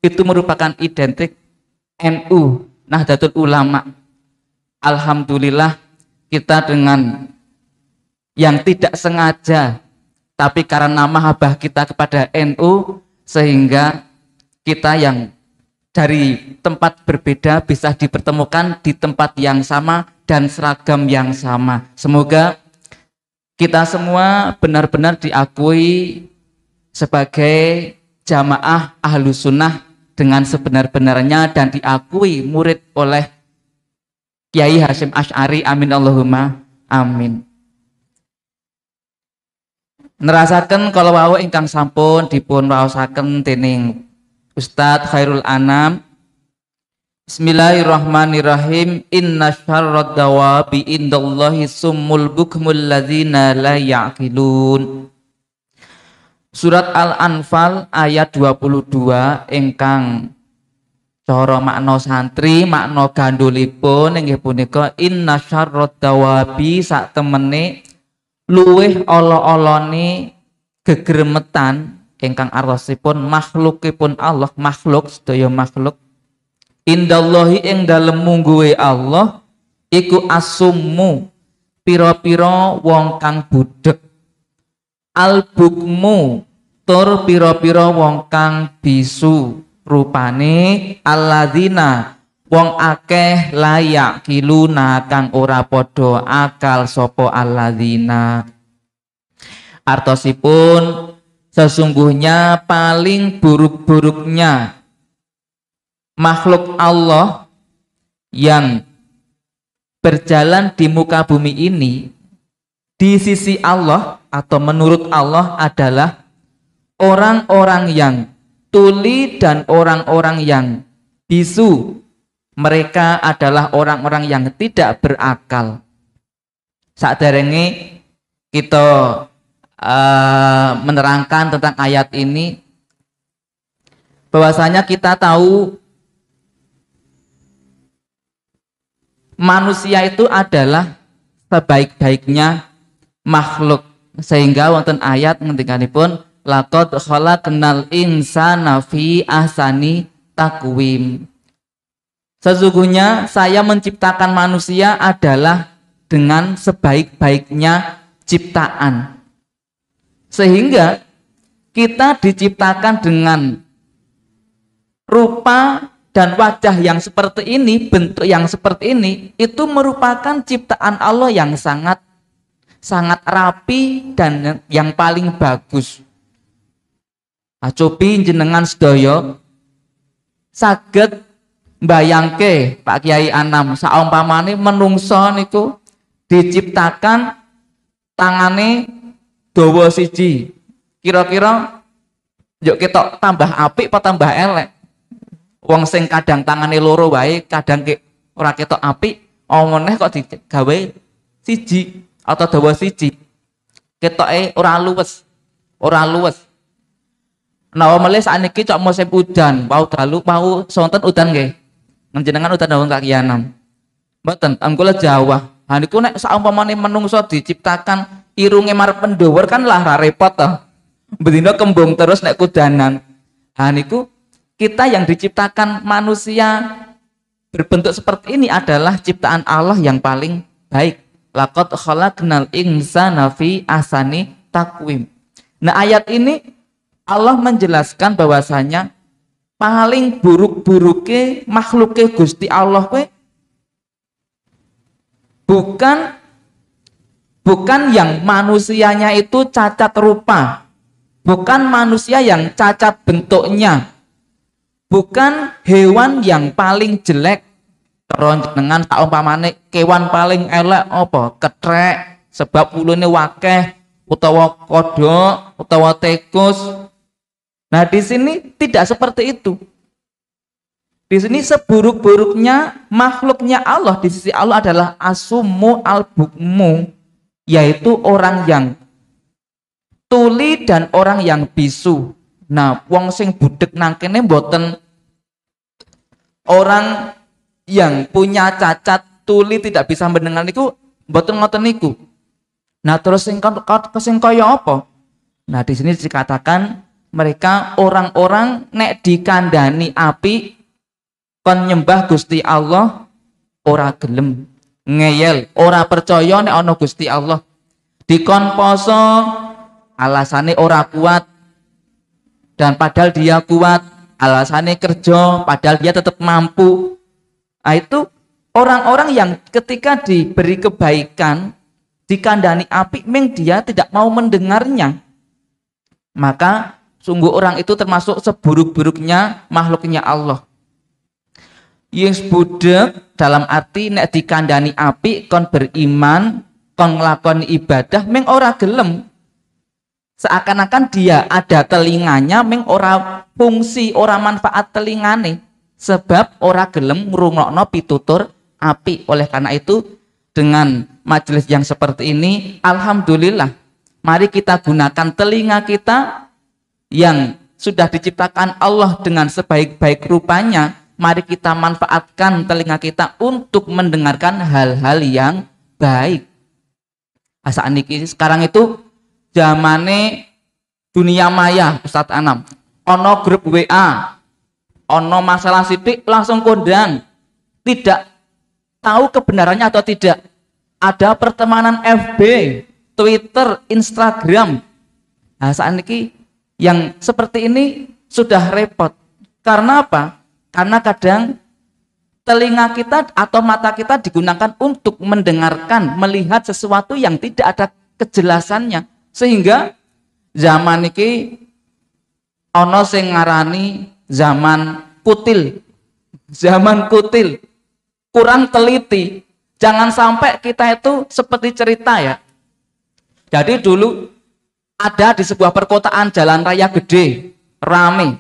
itu merupakan identik NU Nahdlatul Ulama. Alhamdulillah kita dengan yang tidak sengaja, tapi karena mahabbah kita kepada NU, sehingga kita yang dari tempat berbeda bisa dipertemukan di tempat yang sama dan seragam yang sama. Semoga kita semua benar-benar diakui sebagai jamaah Ahlus Sunnah dengan sebenar-benarnya dan diakui murid oleh Kiai Hasyim Asy'ari. Amin Allahumma amin. Nerasaken kalau wau ingkang sampun dipun waosaken dening Ustadz Khairul Anam. Bismillahirrahmanirrahim. Inna syarrad dawabi indallahi summul bukmul ladzina la ya'qilun. Surat Al-Anfal ayat 22 ingkang cara makna santri, makna gandulipun inggih punika inna syarrad dawabi, sak temene luweh ala-alane gegremetan ingkang arosipun makhlukipun Allah, makhluk sedaya makhluk indallahi ing dalem mungguhe Allah iku asummu pira-pira wong kang budheg. al-bukmu tur pira-pira wong kang bisu rupane alladzina wong akeh layak kiluna kang ora padha akal sapa alladzina. Artosipun sesungguhnya paling buruk-buruknya makhluk Allah yang berjalan di muka bumi ini di sisi Allah atau menurut Allah adalah orang-orang yang tuli dan orang-orang yang bisu. Mereka adalah orang-orang yang tidak berakal. Saderenge kita menerangkan tentang ayat ini, bahwasanya kita tahu manusia itu adalah sebaik-baiknya makhluk, sehingga wonten ayat ngendikanipun laqad khalaqnal insana fi ahsani taqwim. Sesungguhnya saya menciptakan manusia adalah dengan sebaik-baiknya ciptaan. Sehingga kita diciptakan dengan rupa dan wajah yang seperti ini, bentuk yang seperti ini, itu merupakan ciptaan Allah yang sangat rapi dan yang paling bagus. Cobi jenengan sedaya saged mbayangke Pak Kiai Anam saumpamane menungso niku diciptakan tangane dawa siji, kira-kira yuk kita tambah apik apa tambah elek? Wong sing kadang tangane loro wae, kadang ora ketok apik, omone kok digawe siji atau dawa siji. Ketoke ora luwes. Nah, omele sakniki cok musim udan, mau dalu mau sonten udan nggih. Njenengan udan dawuh Kak Kiai Anam. Mboten, angkula Jawa. Ha niku nek saumpamane menungso diciptakan irunge marep pendhuwur kan lah ra repot to. Bendina kembung terus nek kudanan. Ha niku kita yang diciptakan manusia berbentuk seperti ini adalah ciptaan Allah yang paling baik. Laqad khalaqnal insana fi ahsani taqwim. Nah, ayat ini Allah menjelaskan bahwasanya paling buruk-buruke makhluke Gusti Allah kowe bukan yang manusianya itu cacat rupa, bukan manusia yang cacat bentuknya, bukan hewan yang paling jelek. Terus dengan saumpamane kewan paling elek apa? Kethek sebab ulune wakeh, utawa kodok, utawa tikus. Nah, di sini tidak seperti itu. Di sini seburuk-buruknya makhluknya Allah di sisi Allah adalah asummu al-bukmu, yaitu orang yang tuli dan orang yang bisu. Nah, wong sing budek nang kene mboten orang yang punya cacat tuli tidak bisa mendengar niku mboten ngoten niku. Nah, terus sing kaya apa? Nah, di sini dikatakan mereka orang-orang nek dikandani api kon nyembah Gusti Allah ora gelem, ngeyel, ora percaya nek ana Gusti Allah. Dikon poso alasane ora kuat, dan padahal dia kuat, alasannya kerja padahal dia tetap mampu. Nah, itu orang-orang yang ketika diberi kebaikan dikandani api meng dia tidak mau mendengarnya, maka sungguh orang itu termasuk seburuk-buruknya makhluknya Allah. Yes budek dalam arti nek dikandani api kon beriman, kon nglakoni ibadah meng ora gelem. Seakan-akan dia ada telinganya meng ora fungsi, ora manfaat telingane. Sebab ora gelem ngrungokno pitutur api. Oleh karena itu dengan majelis yang seperti ini, alhamdulillah, mari kita gunakan telinga kita yang sudah diciptakan Allah dengan sebaik-baik rupanya. Mari kita manfaatkan telinga kita untuk mendengarkan hal-hal yang baik. Asa niki sekarang itu zamane dunia maya, Ustadz Anam. Ono grup WA, ono masalah sidik langsung kondang, tidak tahu kebenarannya atau tidak. Ada pertemanan FB, Twitter, Instagram, Nah, saat ini yang seperti ini sudah repot. Karena apa? Karena kadang telinga kita atau mata kita digunakan untuk mendengarkan, melihat sesuatu yang tidak ada kejelasannya. Sehingga zaman ini ono sing ngarani zaman kutil. Zaman kutil. Kurang teliti. Jangan sampai kita itu seperti cerita ya. Jadi dulu ada di sebuah perkotaan jalan raya gede, rame.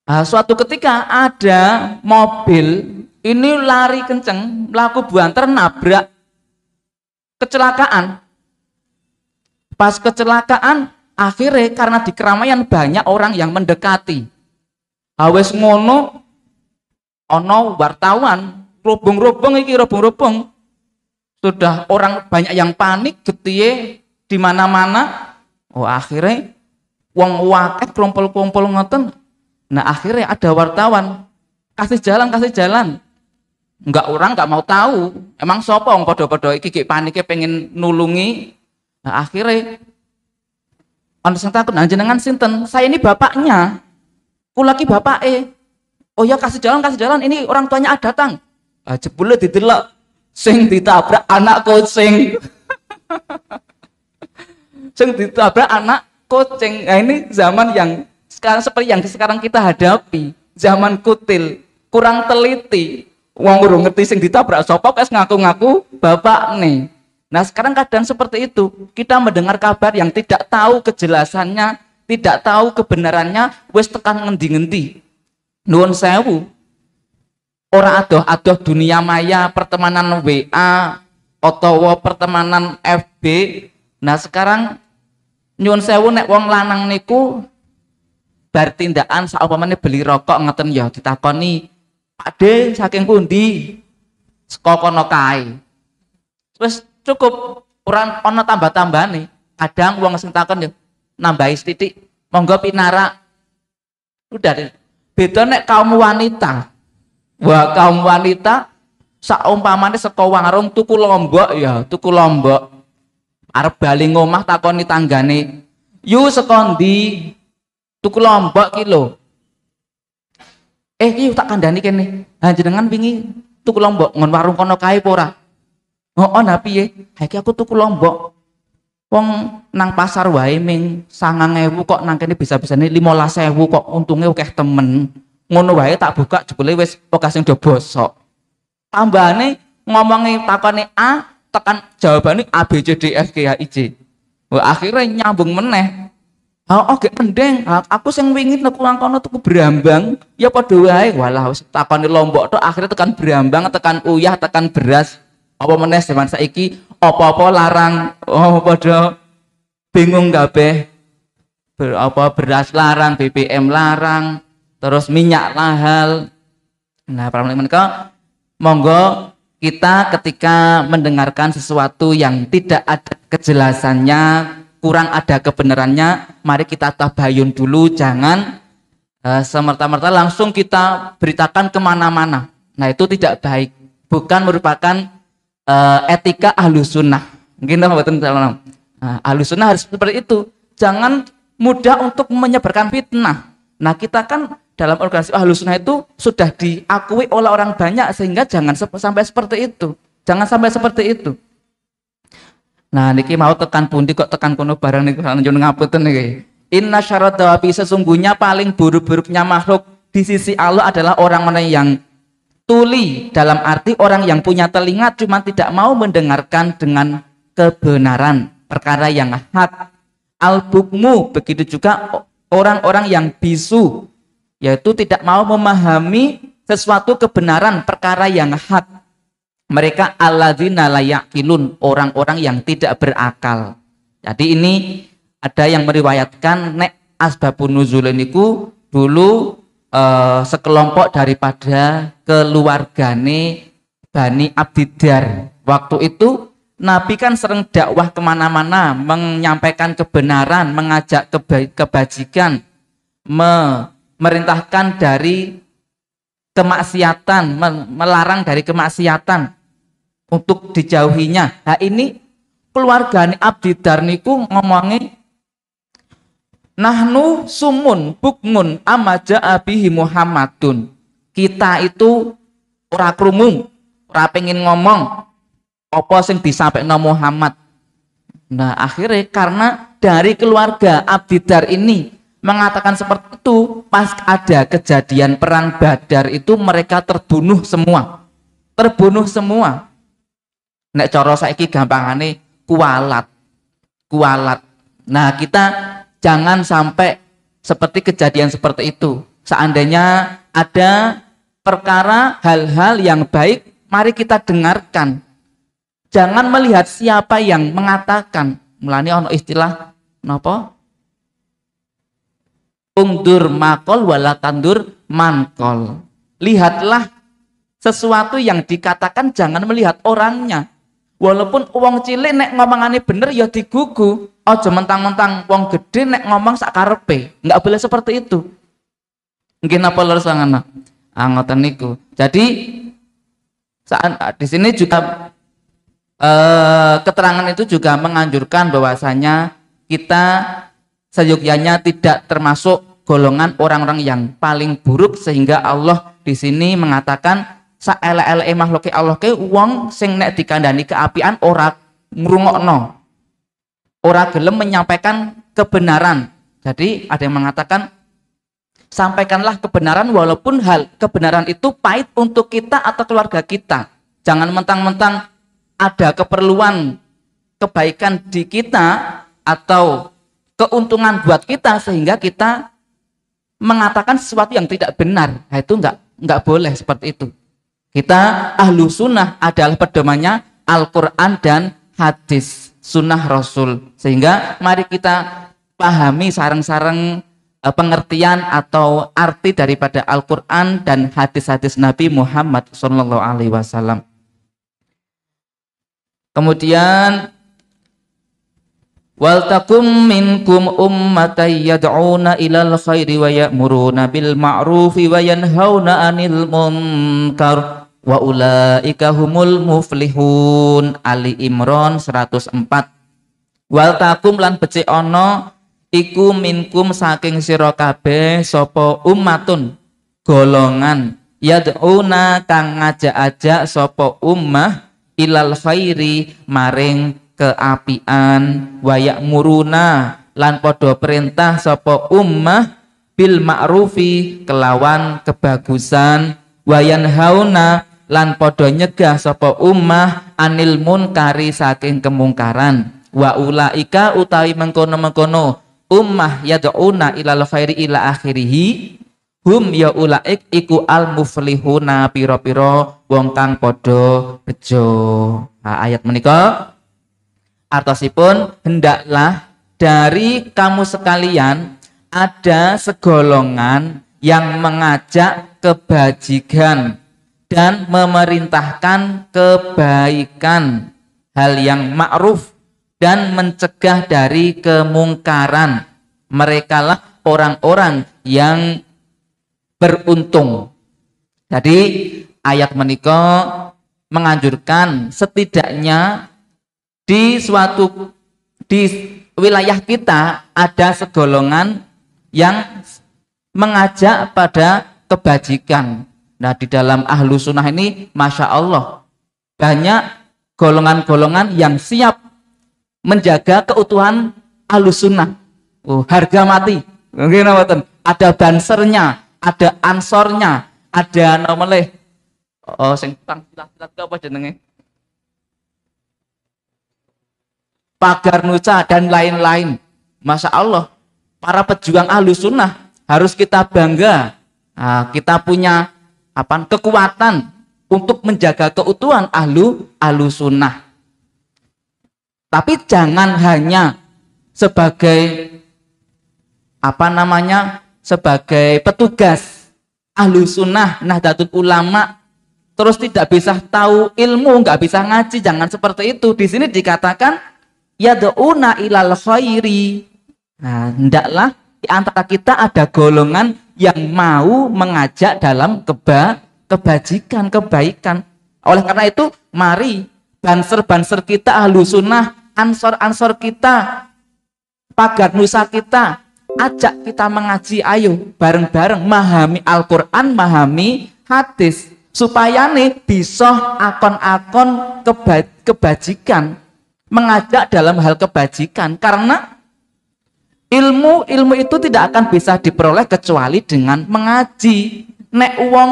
Nah, suatu ketika ada mobil ini lari kenceng, melaku buanter, nabrak, kecelakaan. Pas kecelakaan, akhirnya karena di keramaian banyak orang yang mendekati. Awes ngono, ono wartawan, robong-robong, sudah orang banyak yang panik, getiye di mana-mana. Oh, akhirnya wong wakeh kumpul-kumpul ngoten. Nah, akhirnya ada wartawan kasih jalan. Orang nggak mau tahu. Emang sapa wong padha-padha iki panike pengen nulungi. Nah, akhirnya ana sing takut, jenengan sinten? Saya ini bapaknya. Kula ki bapake. Oh ya, kasih jalan. Ini orang tuanya datang. Jebule didelok sing ditabrak anak kucing. Sing ditabrak anak kucing. Nah, ini zaman yang sekarang seperti yang sekarang kita hadapi, zaman kutil, kurang teliti. Wong urung ngerti sing ditabrak sapa wis ngaku-ngaku bapak nih. Nah, sekarang kadang seperti itu. Kita mendengar kabar yang tidak tahu kejelasannya, tidak tahu kebenarannya, wis tekan ngendi-ngendi. Nuwun sewu. Ora adoh-adoh dunia maya, pertemanan WA atau pertemanan FB. Nah, sekarang nyuwun sewu nek wong lanang niku bar tindakan saumpamane beli rokok ngeten ya ditakoni, "Pakde saking pundi?" "Saka kono kae." Wis cukup, ora ana tambah-tambahane. Kadang wong sing takon ya nambahi sithik, "Monggo pinara." Udah deh. Beda nek kaum wanita. Wah, kaum wanita saumpamane saka warung tuku lombok. Arep bali ngomah takoni tanggane, "Yu saka ndi?" "Tuku lombok ki lho." "Iki tak kandhani kene." "Ha jenengan wingi tuku lombok ngon warung kono kae apa ora?" "Oh, nah piye?" "Ha iki aku tuku lombok. Wong nang pasar wae ming 9.000 kok nang kene bisa-bisane 15.000 kok, untunge akeh temen." Ngono wae tak buka jebule wis pokas sing do bosok. Tambahane ngomongi takone A, tekan jawabane A B C D F G H I J. Wah, akhirnya nyambung meneh. Gek pendeng, aku sing wingi tuku nang kono tuku brambang, ya padha wae. Walah wis takoni lombok tok akhirnya tekan brambang, tekan uyah, tekan beras. Apa meneh zaman saiki apa-apa larang. Oh, padha bingung kabeh. Beras larang, BBM larang, terus minyak mahal. Nah, para menika monggo kita ketika mendengarkan sesuatu yang tidak ada kejelasannya, kurang ada kebenarannya, mari kita tabayun dulu, jangan semerta-merta langsung kita beritakan kemana-mana. Nah, itu tidak baik, bukan merupakan etika ahlus sunnah. Mungkin ahlus sunnah harus seperti itu, jangan mudah untuk menyebarkan fitnah. Nah, kita kan dalam organisasi ahlus sunnah itu sudah diakui oleh orang banyak, sehingga jangan sampai seperti itu. Jangan sampai seperti itu. Nah, niki mau tekan pundi kok tekan kono barang niku lanjut ngapunten niki. Inna syarat dawabi, sesungguhnya paling buruk-buruknya makhluk di sisi Allah adalah orang yang tuli, dalam arti orang yang punya telinga cuma tidak mau mendengarkan dengan kebenaran perkara yang hak. Al-bukmu, begitu juga orang-orang yang bisu, yaitu tidak mau memahami sesuatu kebenaran perkara yang hak. Mereka alladzina la yaqilun, orang-orang yang tidak berakal. Jadi ini ada yang meriwayatkan nek asbabun nuzul niku dulu sekelompok daripada keluargane Bani Abdiddar. Waktu itu Nabi kan sering dakwah kemana-mana, menyampaikan kebenaran, mengajak kebajikan, memerintahkan dari kemaksiatan, melarang dari kemaksiatan untuk dijauhinya. Nah, ini keluargane Abdidar niku ngomongi nahnu sumun bukmun amaja abihi Muhammadun. Kita itu ora krungu, ora pengen ngomong apa sing disampaikan Muhammad. Nah, akhirnya karena dari keluarga Abdidar ini mengatakan seperti itu, pas ada kejadian perang Badar itu mereka terbunuh semua. Terbunuh semua. Nek cara saiki gampangane kualat. Kualat. Nah, kita jangan sampai seperti kejadian seperti itu. Seandainya ada perkara hal-hal yang baik, mari kita dengarkan. Jangan melihat siapa yang mengatakan. Mulane ono istilah napa? Ungdur makol wala tandur mankol. Lihatlah sesuatu yang dikatakan, jangan melihat orangnya. Walaupun wong cilik nek ngomongane bener ya digugu. Aja mentang-mentang wong gede nek ngomong sak karepe. Enggak boleh seperti itu. Mungkin apa lur sangana? Ngoten niku. Jadi saat di sini juga keterangan itu juga menganjurkan bahwasanya kita seyogyanya tidak termasuk golongan orang-orang yang paling buruk, sehingga Allah di sini mengatakan saelek-eleke makhluke Allah ke wong sing nek dikandani keapian ora ngrungokno, ora gelem menyampaikan kebenaran. Jadi ada yang mengatakan sampaikanlah kebenaran walaupun hal kebenaran itu pahit untuk kita atau keluarga kita. Jangan mentang-mentang ada keperluan kebaikan di kita atau keuntungan buat kita sehingga kita mengatakan sesuatu yang tidak benar. Nah, itu enggak boleh seperti itu. Kita ahlu sunnah adalah pedomannya Al-Quran dan hadis sunnah Rasul, sehingga mari kita pahami sareng-sareng pengertian atau arti daripada Al-Quran dan hadis-hadis Nabi Muhammad SAW. Kemudian wal takum minkum ummatan yad'una ilal khairi wa ya'muruna bil ma'rufi wa yanhauna 'anil munkar wa ulaika humul muflihun. Ali Imran 104. Wal takum lan becik ana iku minkum saking sira kabeh sapa ummatun golongan yad'una kang ngajak-ajak sapa ummah ilal khairi maring keapian wa ya'muruna lan padha perintah sapa ummah bil ma'rufi kelawan kebagusan wa yanhauna lan padha nyegah sapa ummah anil munkari saking kemungkaran wa ulaika utawi mengkono-mengkono ummah yad'una ilal khairi ila akhirih hum ya ulaik iku al muflihuna pira-pira wong kang padha bejo. Nah, ayat menika artosipun hendaklah dari kamu sekalian ada segolongan yang mengajak kebajikan dan memerintahkan kebaikan, hal yang ma'ruf dan mencegah dari kemungkaran. Merekalah orang-orang yang beruntung. Jadi ayat menika menganjurkan setidaknya di wilayah kita ada segolongan yang mengajak pada kebajikan. Nah, di dalam ahlu sunnah ini Masya Allah banyak golongan-golongan yang siap menjaga keutuhan ahlu sunnah. Harga mati. Ada bansernya, ada ansornya, ada nomele sing silat-silat apa jenenge? Pagar nuca dan lain-lain. Masya Allah, para pejuang ahlu sunnah harus kita bangga. Nah, kita punya kekuatan untuk menjaga keutuhan ahlu sunnah. Tapi jangan hanya sebagai sebagai petugas ahlu sunnah Nahdlatul Ulama terus tidak bisa tahu ilmu, nggak bisa ngaji. Jangan seperti itu. Di sini dikatakan yad'una ilal khairi. Nah, hendaklah di antara kita ada golongan yang mau mengajak dalam kebajikan, kebaikan. Oleh karena itu, mari banser-banser kita ahlu sunnah ansor-ansor kita, pagar nusa kita, ajak kita mengaji, ayo bareng-bareng memahami Al-Quran, memahami hadis, supaya nih bisa akon-akon kebajikan, mengajak dalam hal kebajikan. Karena ilmu itu tidak akan bisa diperoleh kecuali dengan mengaji. Nek wong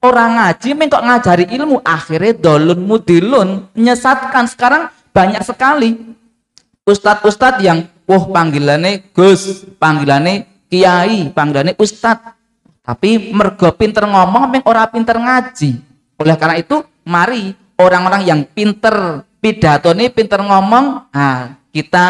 orang ngaji kok ngajari ilmu, akhirnya dolun mudilun, menyesatkan. Sekarang banyak sekali ustadz-ustadz yang panggilannya Gus, panggilannya Kiai, panggilannya Ustadz, tapi mergo pinter ngomong meng ora pinter ngaji. Oleh karena itu mari orang-orang yang pinter pidato nih, pinter ngomong, kita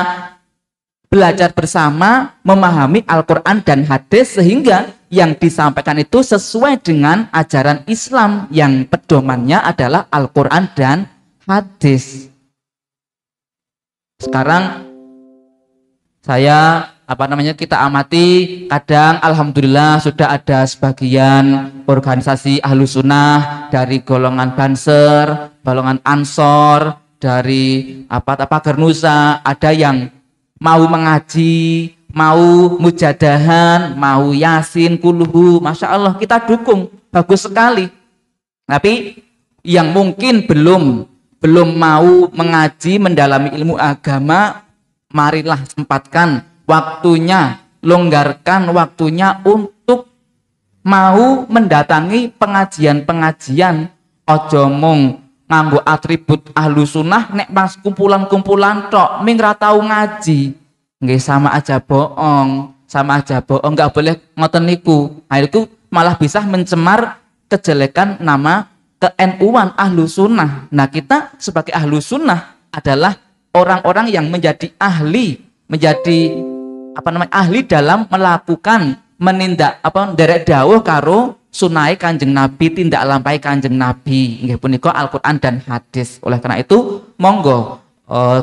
belajar bersama memahami Al-Quran dan hadis, sehingga yang disampaikan itu sesuai dengan ajaran Islam yang pedomannya adalah Al-Quran dan hadis. Sekarang kita amati, kadang alhamdulillah sudah ada sebagian organisasi Ahlus Sunnah dari golongan Banser, golongan Ansor, dari pagar nusa, ada yang mau mengaji, mau mujadahan, mau yasin, kuluhu, masya Allah, kita dukung, bagus sekali. Tapi yang mungkin belum mau mengaji, mendalami ilmu agama, marilah sempatkan waktunya, longgarkan waktunya untuk mau mendatangi pengajian-pengajian. Ojo mung nganggo atribut Ahlus Sunnah nek pas kumpulan-kumpulan tok ming ra tau ngaji. Nggih sama aja bohong, nggak boleh ngoten niku. Itu malah bisa mencemar kejelekan nama ke-NU-an Ahlus Sunnah. Nah, kita sebagai Ahlus Sunnah adalah orang-orang yang menjadi ahli dalam melakukan derek dawuh karo sunai Kanjeng Nabi, tindak lampai Kanjeng Nabi, nggih punika Al-Qur'an dan hadis. Oleh karena itu monggo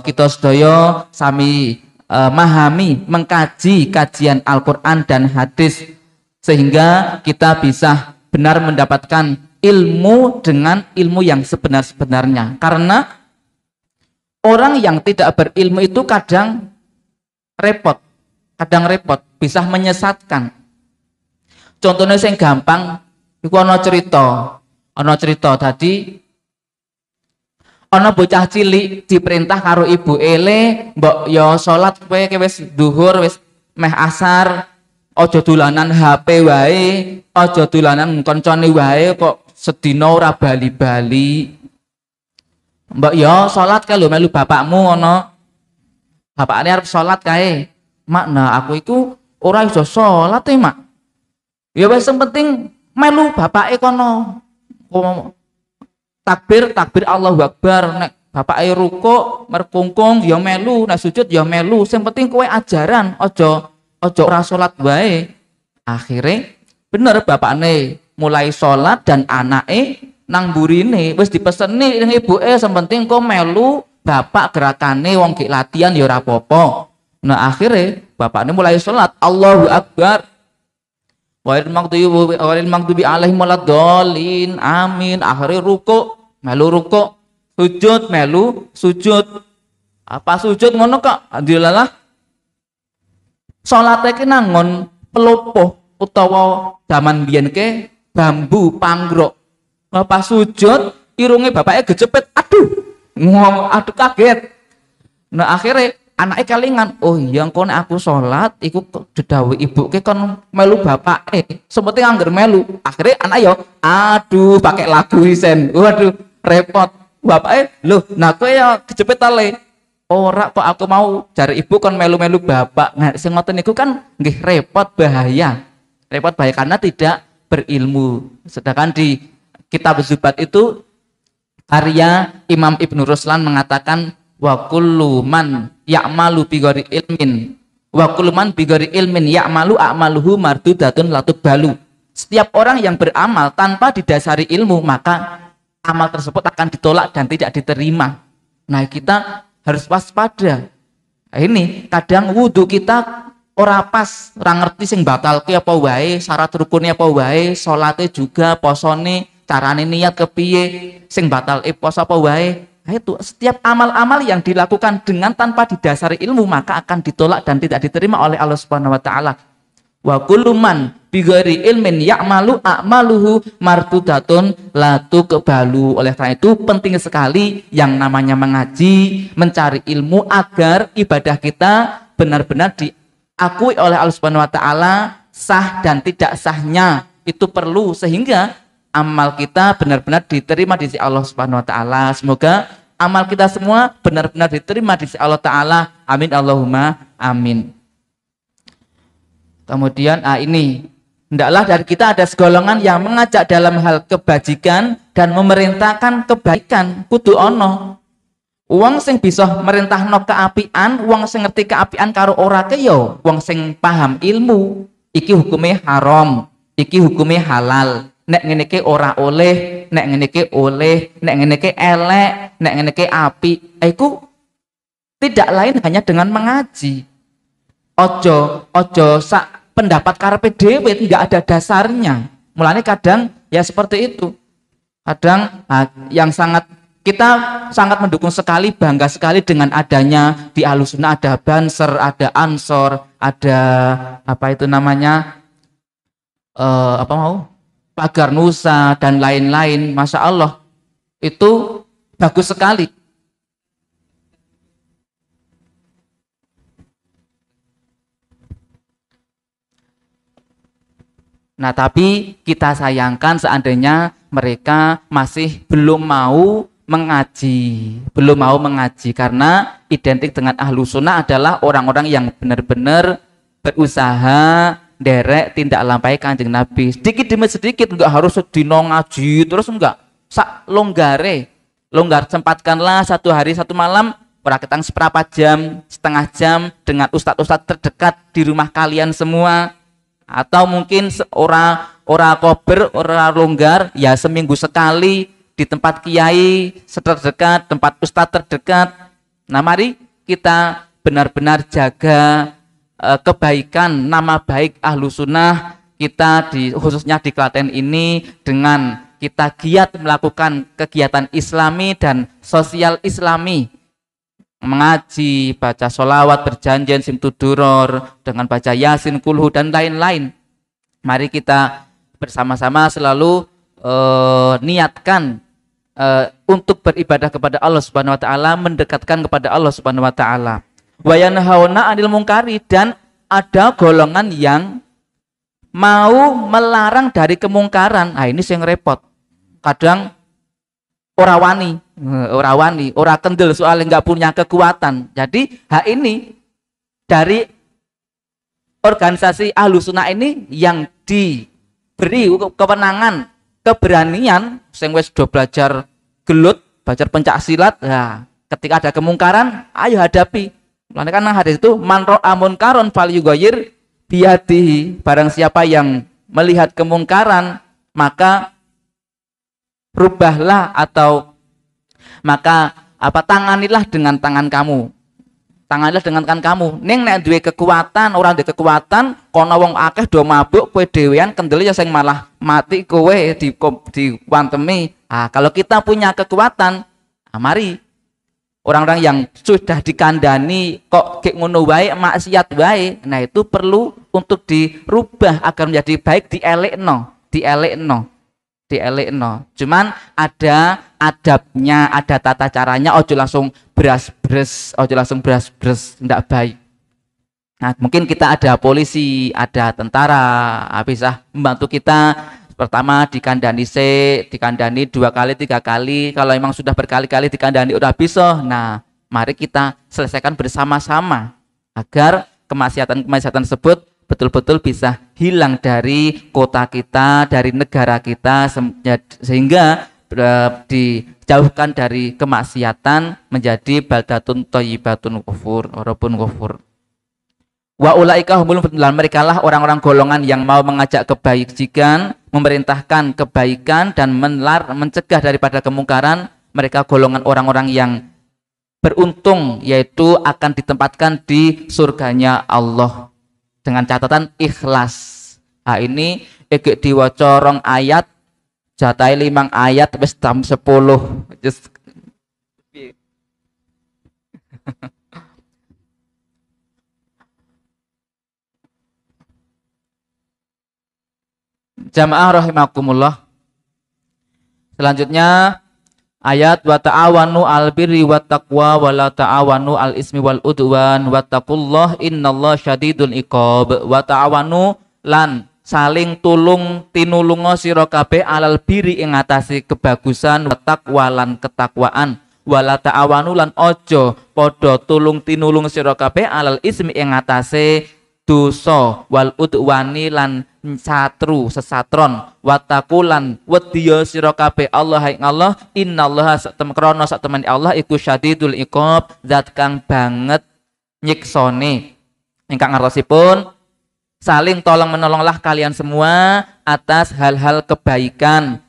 kita sedaya sami memahami, mengkaji kajian Al-Qur'an dan hadis, sehingga kita bisa benar mendapatkan ilmu dengan ilmu yang sebenar-benarnya. Karena orang yang tidak berilmu itu kadang repot, bisa menyesatkan. Contohnya yang gampang, iku ana cerita tadi, ana bocah cilik diperintah karo ibu ele, mbok yo salat kowe wis duhur, wis meh asar, aja dolanan HP wae, aja dolanan koncone wae, kok sedina ora bali-bali. Mbak ya sholat kae lho melu bapakmu ngono. Bapakne arep sholat kae. Mak, nah aku iku ora iso sholat Mak. Ya wis sing penting melu bapake kono. Takbir Allahu Akbar, nek bapake ruku merkungkung ya melu, nek sujud ya melu. Sing penting kowe ajaran, aja ora sholat wae. Akhire bener bapakne mulai sholat dan anake nang burine wis dipeseni ning ibuke, sepenting kok melu bapak gerakane wong ki latihan ya ora apa-apa. Nah akhirnya bapaknya mulai sholat Allahu Akbar, walil maghdubi alaihim waladdallin, amin. Akhirnya ruku melu ruku, sujud melu sujud. Apa sujud ngono kok alhamdulillah salate ki nangon pelopoh utawa zaman biyen ke bambu panggrok. Pas sujud irunge bapaknya kecepet, aduh kaget. Nah akhirnya anaknya kelingan, oh iya kone aku sholat iku didhawuhi ibuke kon melu bapake, seperti angger melu. Akhirnya anak yo aduh pakai lagu isen, waduh repot. Bapake loh, nah kowe ya kecepet tale. Ora kok aku mau cari ibu kon melu-melu bapak. Nah sing ngoten niku kan nggih repot bahaya karena tidak berilmu. Sedangkan di Kitab Zubat itu karya Imam Ibnu Ruslan mengatakan wa kullu man ya'malu bi ghairi ilmin wa kullu man bi ghairi ilmin ya'malu a'maluhu mardudatun la tuqbalu. Setiap orang yang beramal tanpa didasari ilmu, maka amal tersebut akan ditolak dan tidak diterima. Nah, kita harus waspada. Nah, ini kadang wudhu kita ora pas, ora ngerti sing batalke apa wae, syarat rukunnya apa wae, salate juga, posone carane niat kepiye, sing batal poso apa wae. Nah, itu setiap amal-amal yang dilakukan dengan tanpa didasari ilmu maka akan ditolak dan tidak diterima oleh Allah Subhanahu wa taala. Wa kullu man bighairi ilmin ya'malu a'maluhu martudatun la tuqbalu. Oleh karena itu penting sekali yang namanya mengaji, mencari ilmu agar ibadah kita benar-benar diakui oleh Allah Subhanahu wa taala, sah dan tidak sahnya itu perlu sehingga amal kita benar-benar diterima di sisi Allah Subhanahu wa taala. Semoga amal kita semua benar-benar diterima di sisi Allah taala. Amin Allahumma amin. Kemudian ini hendaklah dari kita ada segolongan yang mengajak dalam hal kebajikan dan memerintahkan kebaikan. Kudu ono wong sing bisa merintahno keapian, wong sing ngerti keapian karo ora ke yo wong sing paham ilmu. Iki hukumnya haram, iki hukumnya halal. Nek ngene iki ora oleh, nek ngene iki oleh, nek ngene iki elek, nek ngene iki apik. Iku tidak lain hanya dengan mengaji. Ojo sak pendapat karepe dhewe enggak ada dasarnya. Mulane kadang ya seperti itu. Kadang yang kita sangat mendukung sekali, bangga sekali dengan adanya di Ahlussunnah ada Banser, ada Ansor, ada apa itu namanya Pagar Nusa dan lain-lain. Masya Allah itu bagus sekali. Nah, tapi kita sayangkan seandainya mereka masih belum mau mengaji, karena identik dengan Ahlussunnah adalah orang-orang yang benar-benar berusaha derek tindak lampahi Kanjeng Nabi. Sedikit demi sedikit, enggak harus sedino ngaji terus, enggak. Sak longgar sempatkanlah satu hari satu malam praktek seberapa jam, setengah jam dengan ustadz-ustadz terdekat di rumah kalian semua. Atau mungkin ora kober, ora longgar, ya seminggu sekali di tempat kiai terdekat, tempat ustadz terdekat. Nah, mari kita benar-benar jaga kebaikan, nama baik Ahlussunnah kita khususnya di Klaten ini dengan kita giat melakukan kegiatan islami dan sosial islami. Mengaji, baca sholawat, berjanjian simtuduror, dengan baca yasin, kulhu dan lain-lain. Mari kita bersama-sama selalu niatkan untuk beribadah kepada Allah Subhanahu wa taala, mendekatkan kepada Allah Subhanahu wa taala. Wa yanhauna 'anil munkari, dan ada golongan yang mau melarang dari kemungkaran. Nah, ini yang repot. Kadang ora wani, ora kendel soalnya nggak punya kekuatan. Jadi ini dari organisasi Ahlussunnah ini yang diberi kewenangan, keberanian, sing wis do belajar gelut, belajar pencak silat. Nah, ketika ada kemungkaran, ayo hadapi. Mulane kan hadis itu man ra'a munkaron falyughayyir biyadihi. Barang siapa yang melihat kemungkaran, maka rubahlah atau maka tanganilah dengan tangan kamu. Tanganilah dengan tangan kamu. Ning nek duwe kekuatan, orang duwe kekuatan, kono wong akeh do mabuk, kowe dhewean kendel ya sing malah mati kowe diwantemi. Kalau kita punya kekuatan, mari orang-orang yang sudah dikandani kok kayak ngono wae, maksiat wae. Nah, itu perlu untuk dirubah agar menjadi baik, dielekno. Cuman ada adabnya, ada tata caranya. Ojo langsung beras, ndak baik. Nah, mungkin kita ada polisi, ada tentara, bisa membantu kita. Pertama dikandani dikandani 2 kali 3 kali. Kalau memang sudah berkali-kali dikandani udah bisa. Nah, mari kita selesaikan bersama-sama agar kemaksiatan tersebut betul-betul bisa hilang dari kota kita, dari negara kita, sehingga dijauhkan dari kemaksiatan menjadi baldatun thayyibatun ghafur, walaupun ghafur. Wa ulaika humul muflihun, mereka lah orang-orang golongan yang mau mengajak kebajikan, memerintahkan kebaikan dan mencegah daripada kemungkaran. Mereka golongan orang-orang yang beruntung, yaitu akan ditempatkan di surganya Allah dengan catatan ikhlas. Ini diwaca 2 ayat, jatai 5 ayat wis tam 10. Jamaah rahimakumullah. Selanjutnya ayat wa ta'awanu al birri wat taqwa wa la ta'awanu al ismi wal udwan wattaqullah innallaha syadidul iqab. Wa ta'awanu lan saling tulung tinulunga sira kabeh alal birri ing atase kebagusan wa taqwa lan ketakwaan. Wa la ta'awanu lan aja padha tulung tinulung sira kabeh alal ismi ing atase dosa wal udwani lan satru sesatron watakulan wedya sira kabeh Allah ing Allah innallaha satemkrana satemene Allah iku syadidul iqab zat kang banget nyiksane. Ingkang ngarosipun saling tolong menolonglah kalian semua atas hal-hal kebaikan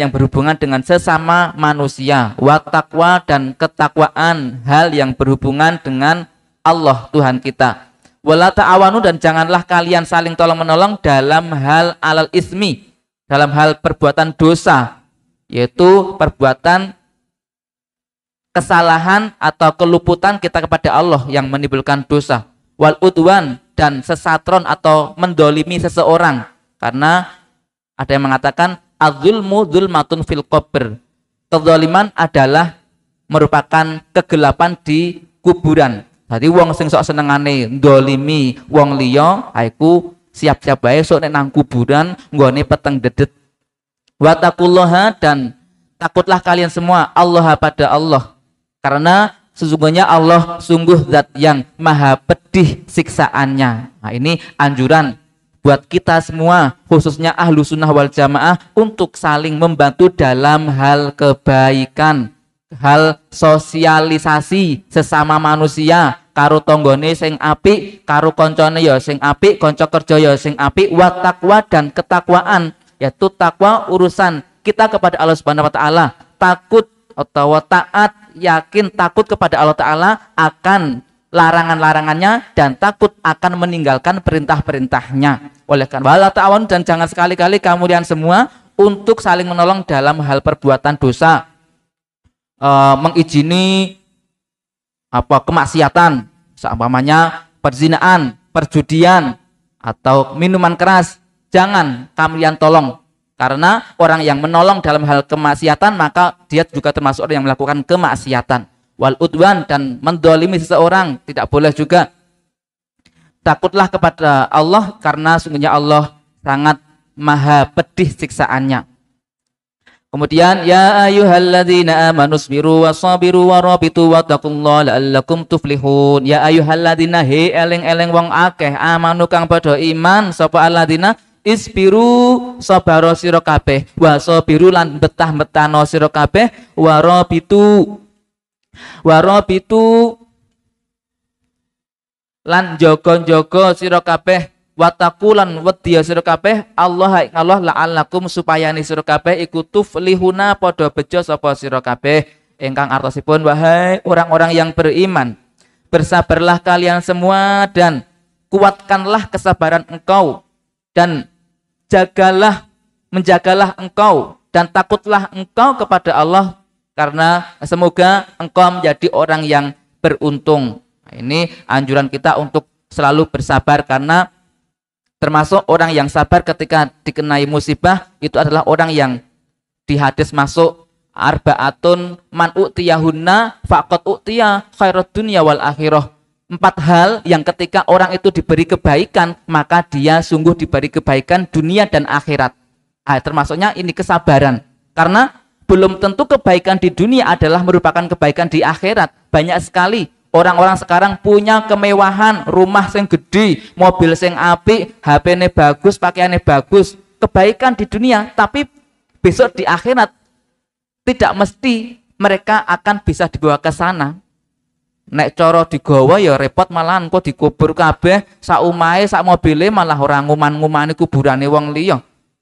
yang berhubungan dengan sesama manusia, watakwa dan ketakwaan hal yang berhubungan dengan Allah Tuhan kita. Wala ta'awanu dan janganlah kalian saling tolong menolong dalam hal alal ismi, dalam hal perbuatan dosa, yaitu perbuatan kesalahan atau keluputan kita kepada Allah yang menimbulkan dosa. Wal udwan dan sesatron atau mendolimi seseorang, karena ada yang mengatakan az-zulmu zulmatun fil qabr. Kezaliman adalah merupakan kegelapan di kuburan. Jadi wong sing sok senengane ndolimi wong liya, aiku siap-siap bae sok nek nang kuburan nggone peteng dedet. Wa taqullaha dan takutlah kalian semua Allah pada Allah. Karena sesungguhnya Allah sungguh zat yang maha pedih siksaannya. Nah, ini anjuran buat kita semua, khususnya ahlu sunnah wal jamaah, untuk saling membantu dalam hal kebaikan, hal sosialisasi sesama manusia, karo tonggone sing apik, karo koncone ya sing apik, kanca kerja ya sing apik, wa taqwa dan ketakwaan, yaitu takwa urusan kita kepada Allah Subhanahu wa taala, takut atau taat, yakin takut kepada Allah taala akan larangan-larangannya dan takut akan meninggalkan perintah-perintahnya. Oleh karena wala ta'awun dan jangan sekali-kali kalian semua untuk saling menolong dalam hal perbuatan dosa, mengizini kemaksiatan, seumpamanya perzinaan, perjudian atau minuman keras. Jangan kalian tolong, karena orang yang menolong dalam hal kemaksiatan maka dia juga termasuk orang yang melakukan kemaksiatan. Wal udwan dan mendolimi seseorang tidak boleh juga. Takutlah kepada Allah karena sungguhnya Allah sangat maha pedih siksaannya. Kemudian ya ayyuhalladzina amanu sabiru wasabiru warabitu wattaqullaha la'allakum tuflihun. Ya ayyuhalladzina he eleng-eleng wong akeh amanu kang padha iman sapa alladzina isbiru sabara sira kabeh wasabiru lan betah-betano sira kabeh warabitu lan jaga-jaga sira kabeh watakulan wedya sira kabeh Allah ing Allah la'allakum supayane sira kabeh iku tuflihuna padha bejo sapa sira kabeh. Ingkang artosipun wahai orang-orang yang beriman, bersabarlah kalian semua dan kuatkanlah kesabaran engkau dan menjagalah engkau dan takutlah engkau kepada Allah, karena semoga engkau menjadi orang yang beruntung. Nah, ini anjuran kita untuk selalu bersabar, karena termasuk orang yang sabar ketika dikenai musibah itu adalah orang yang di hadis masuk arba'atun man u'tiyahunna faqad u'tiya khairat dunya wal akhirah. 4 hal yang ketika orang itu diberi kebaikan maka dia sungguh diberi kebaikan dunia dan akhirat. Termasuknya ini kesabaran, karena belum tentu kebaikan di dunia adalah merupakan kebaikan di akhirat. Banyak sekali orang-orang sekarang punya kemewahan, rumah sing gede, mobil sing apik, HP-ne bagus, pakaiannya bagus, kebaikan di dunia, tapi besok di akhirat tidak mesti mereka akan bisa dibawa ke sana. Nek coro digawa ya repot, malahan kok dikubur kabeh, sak umahe, sak mobile malah orang nguman-ngumani kuburane wong liya.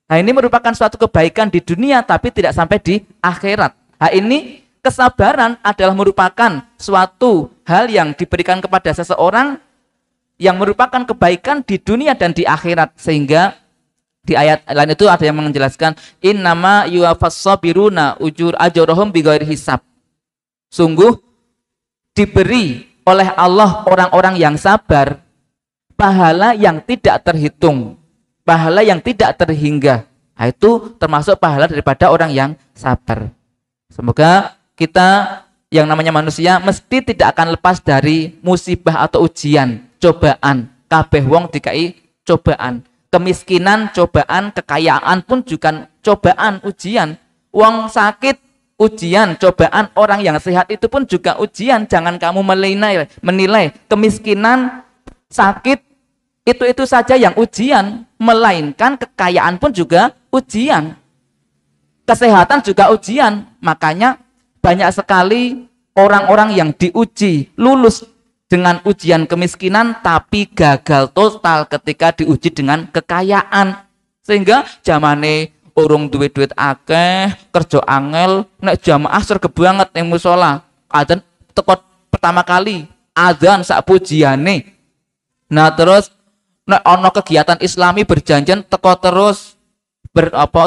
Nah, ini merupakan suatu kebaikan di dunia tapi tidak sampai di akhirat. Nah, ini kesabaran adalah merupakan suatu hal yang diberikan kepada seseorang yang merupakan kebaikan di dunia dan di akhirat. Sehingga di ayat lain itu ada yang menjelaskan innama yuwaffas sabiruna ujur ajrahum bighairi hisab. Sungguh diberi oleh Allah orang-orang yang sabar pahala yang tidak terhitung, pahala yang tidak terhingga. Nah, itu termasuk pahala daripada orang yang sabar. Semoga kita yang namanya manusia mesti tidak akan lepas dari musibah atau ujian, cobaan. Kabeh wong dikai cobaan. Kemiskinan cobaan, kekayaan pun juga cobaan, ujian. Wong sakit ujian, cobaan. Orang yang sehat itu pun juga ujian. Jangan kamu menilai kemiskinan, sakit itu saja yang ujian, melainkan kekayaan pun juga ujian. Kesehatan juga ujian. Makanya banyak sekali orang-orang yang diuji lulus dengan ujian kemiskinan tapi gagal total ketika diuji dengan kekayaan. Sehingga zamane urung duit akeh, kerja angel, nek jamaah sergep banget ning musala. Adzan teko pertama kali, adzan sak pujiane. Nah terus nek ana kegiatan Islami berjanjian teko terus,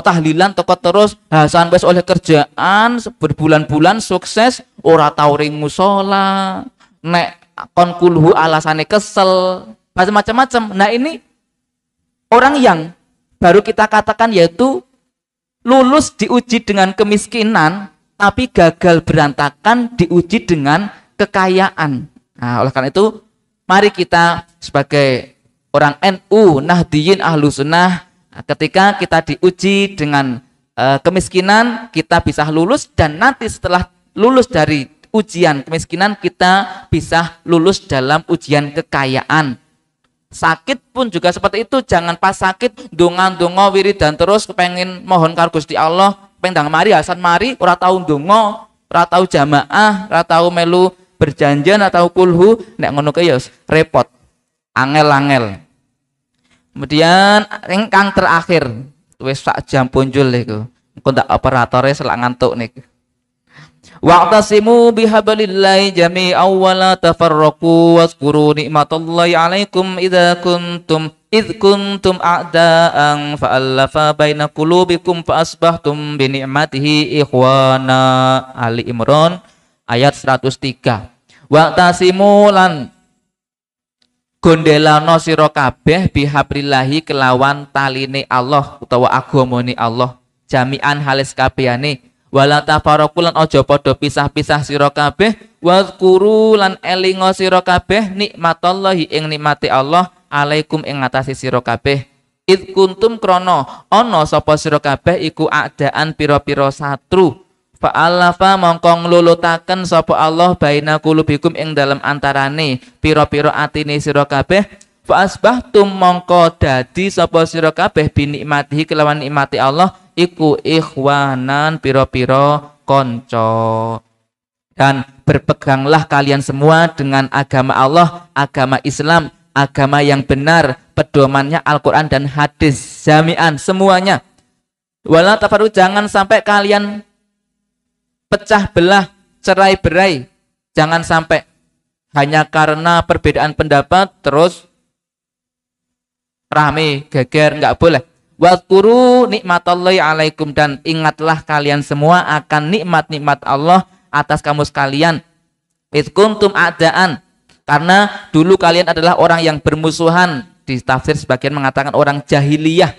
tahlilan teko terus, Hasan wis oleh kerjaan berbulan-bulan sukses ora tau ring musala. Nek kon kulhu alasane kesel, macam-macam. Nah ini orang yang baru kita katakan yaitu lulus diuji dengan kemiskinan tapi gagal berantakan diuji dengan kekayaan. Nah oleh karena itu mari kita sebagai orang NU Nahdiyin Ahlu Sunnah, ketika kita diuji dengan kemiskinan kita bisa lulus, dan nanti setelah lulus dari ujian kemiskinan kita bisa lulus dalam ujian kekayaan. Sakit pun juga seperti itu. Jangan pas sakit donga wiridan terus kepengen mohon karo Gusti Allah, pendang mari Hasan mari ora tau donga, ora tau jamaah, ora tau melu berjanjian atau kulhu. Nek ngono ke ya repot, angel-angel. Kemudian ingkang terakhir wis sak jam punjul niku. Engko tak operatore selak ngantuk niku. Wa'tasimu bihablillahi jami'an wa la tafarraqu wazkuru ni'matallahi 'alaikum idz kuntum a'da'an fa'alafa baina qulubikum fa asbahtum bi ni'matihi ikhwana. Ali Imran ayat 103. Wa'tasimu lan gondelano sira kabeh bihablillahi kelawan taline Allah utawa agamane Allah, jami'an halis kabehane. Wala tafarraqu lan aja padha pisah-pisah sira kabeh, wazkuru lan elinga sira kabeh nikmatallahi ing nikmate Allah alaikum ing ngatasi sira kabeh. Id kuntum krana ana sapa sira kabeh iku adaan pira-pira satru, fa'alafa mongko nglulutaken sapa Allah baina qulubikum ing dalam antarane pira-pira atine sira kabeh, fa asbahtum mongko dadi sapa sira kabeh bi nikmatihi kelawan nikmati Allah iku ikhwanan piro-piro konco. Dan berpeganglah kalian semua dengan agama Allah, agama Islam, agama yang benar, pedomannya Al-Quran dan hadis, jami'an semuanya. Wala tafaru, jangan sampai kalian pecah belah, cerai berai. Jangan sampai hanya karena perbedaan pendapat terus rame geger, nggak boleh. Wazkuru nikmatallahi alaikum, dan ingatlah kalian semua akan nikmat-nikmat Allah atas kamu sekalian. Id kuntum a'daan, karena dulu kalian adalah orang yang bermusuhan. Di tafsir sebagian mengatakan orang jahiliyah.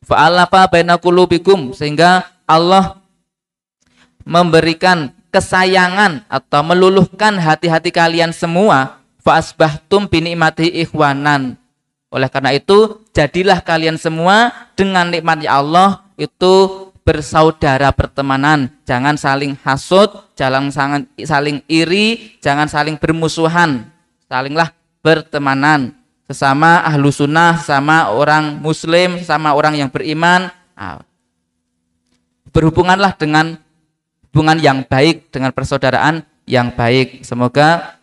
Fa'alafa baina qulubikum, sehingga Allah memberikan kesayangan atau meluluhkan hati-hati kalian semua. Fa'asbahtum bi ni'matihi ikhwanan. Oleh karena itu, jadilah kalian semua dengan nikmatnya Allah itu bersaudara pertemanan. Jangan saling hasut, jangan saling iri, jangan saling bermusuhan. Salinglah bertemanan. Sesama ahlu sunnah, sama orang muslim, sama orang yang beriman. Berhubunganlah dengan hubungan yang baik, dengan persaudaraan yang baik. Semoga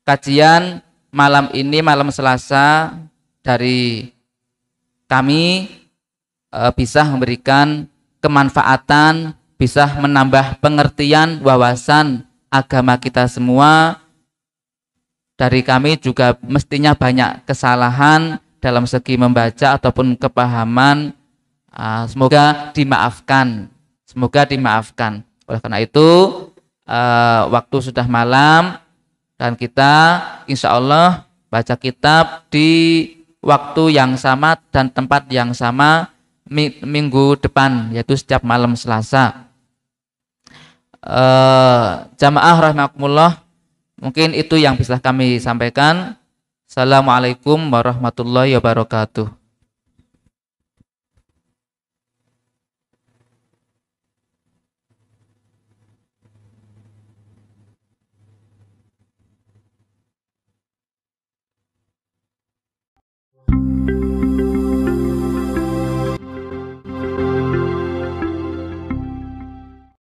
kajian malam ini, malam Selasa dari kami bisa memberikan kemanfaatan, bisa menambah pengertian wawasan agama kita semua. Dari kami juga mestinya banyak kesalahan dalam segi membaca ataupun kepahaman. Semoga dimaafkan. Semoga dimaafkan. Oleh karena itu, waktu sudah malam dan kita insya Allah baca kitab di waktu yang sama dan tempat yang sama minggu depan, yaitu setiap malam Selasa. Jamaah rahimakumullah, mungkin itu yang bisa kami sampaikan. Assalamualaikum warahmatullahi wabarakatuh.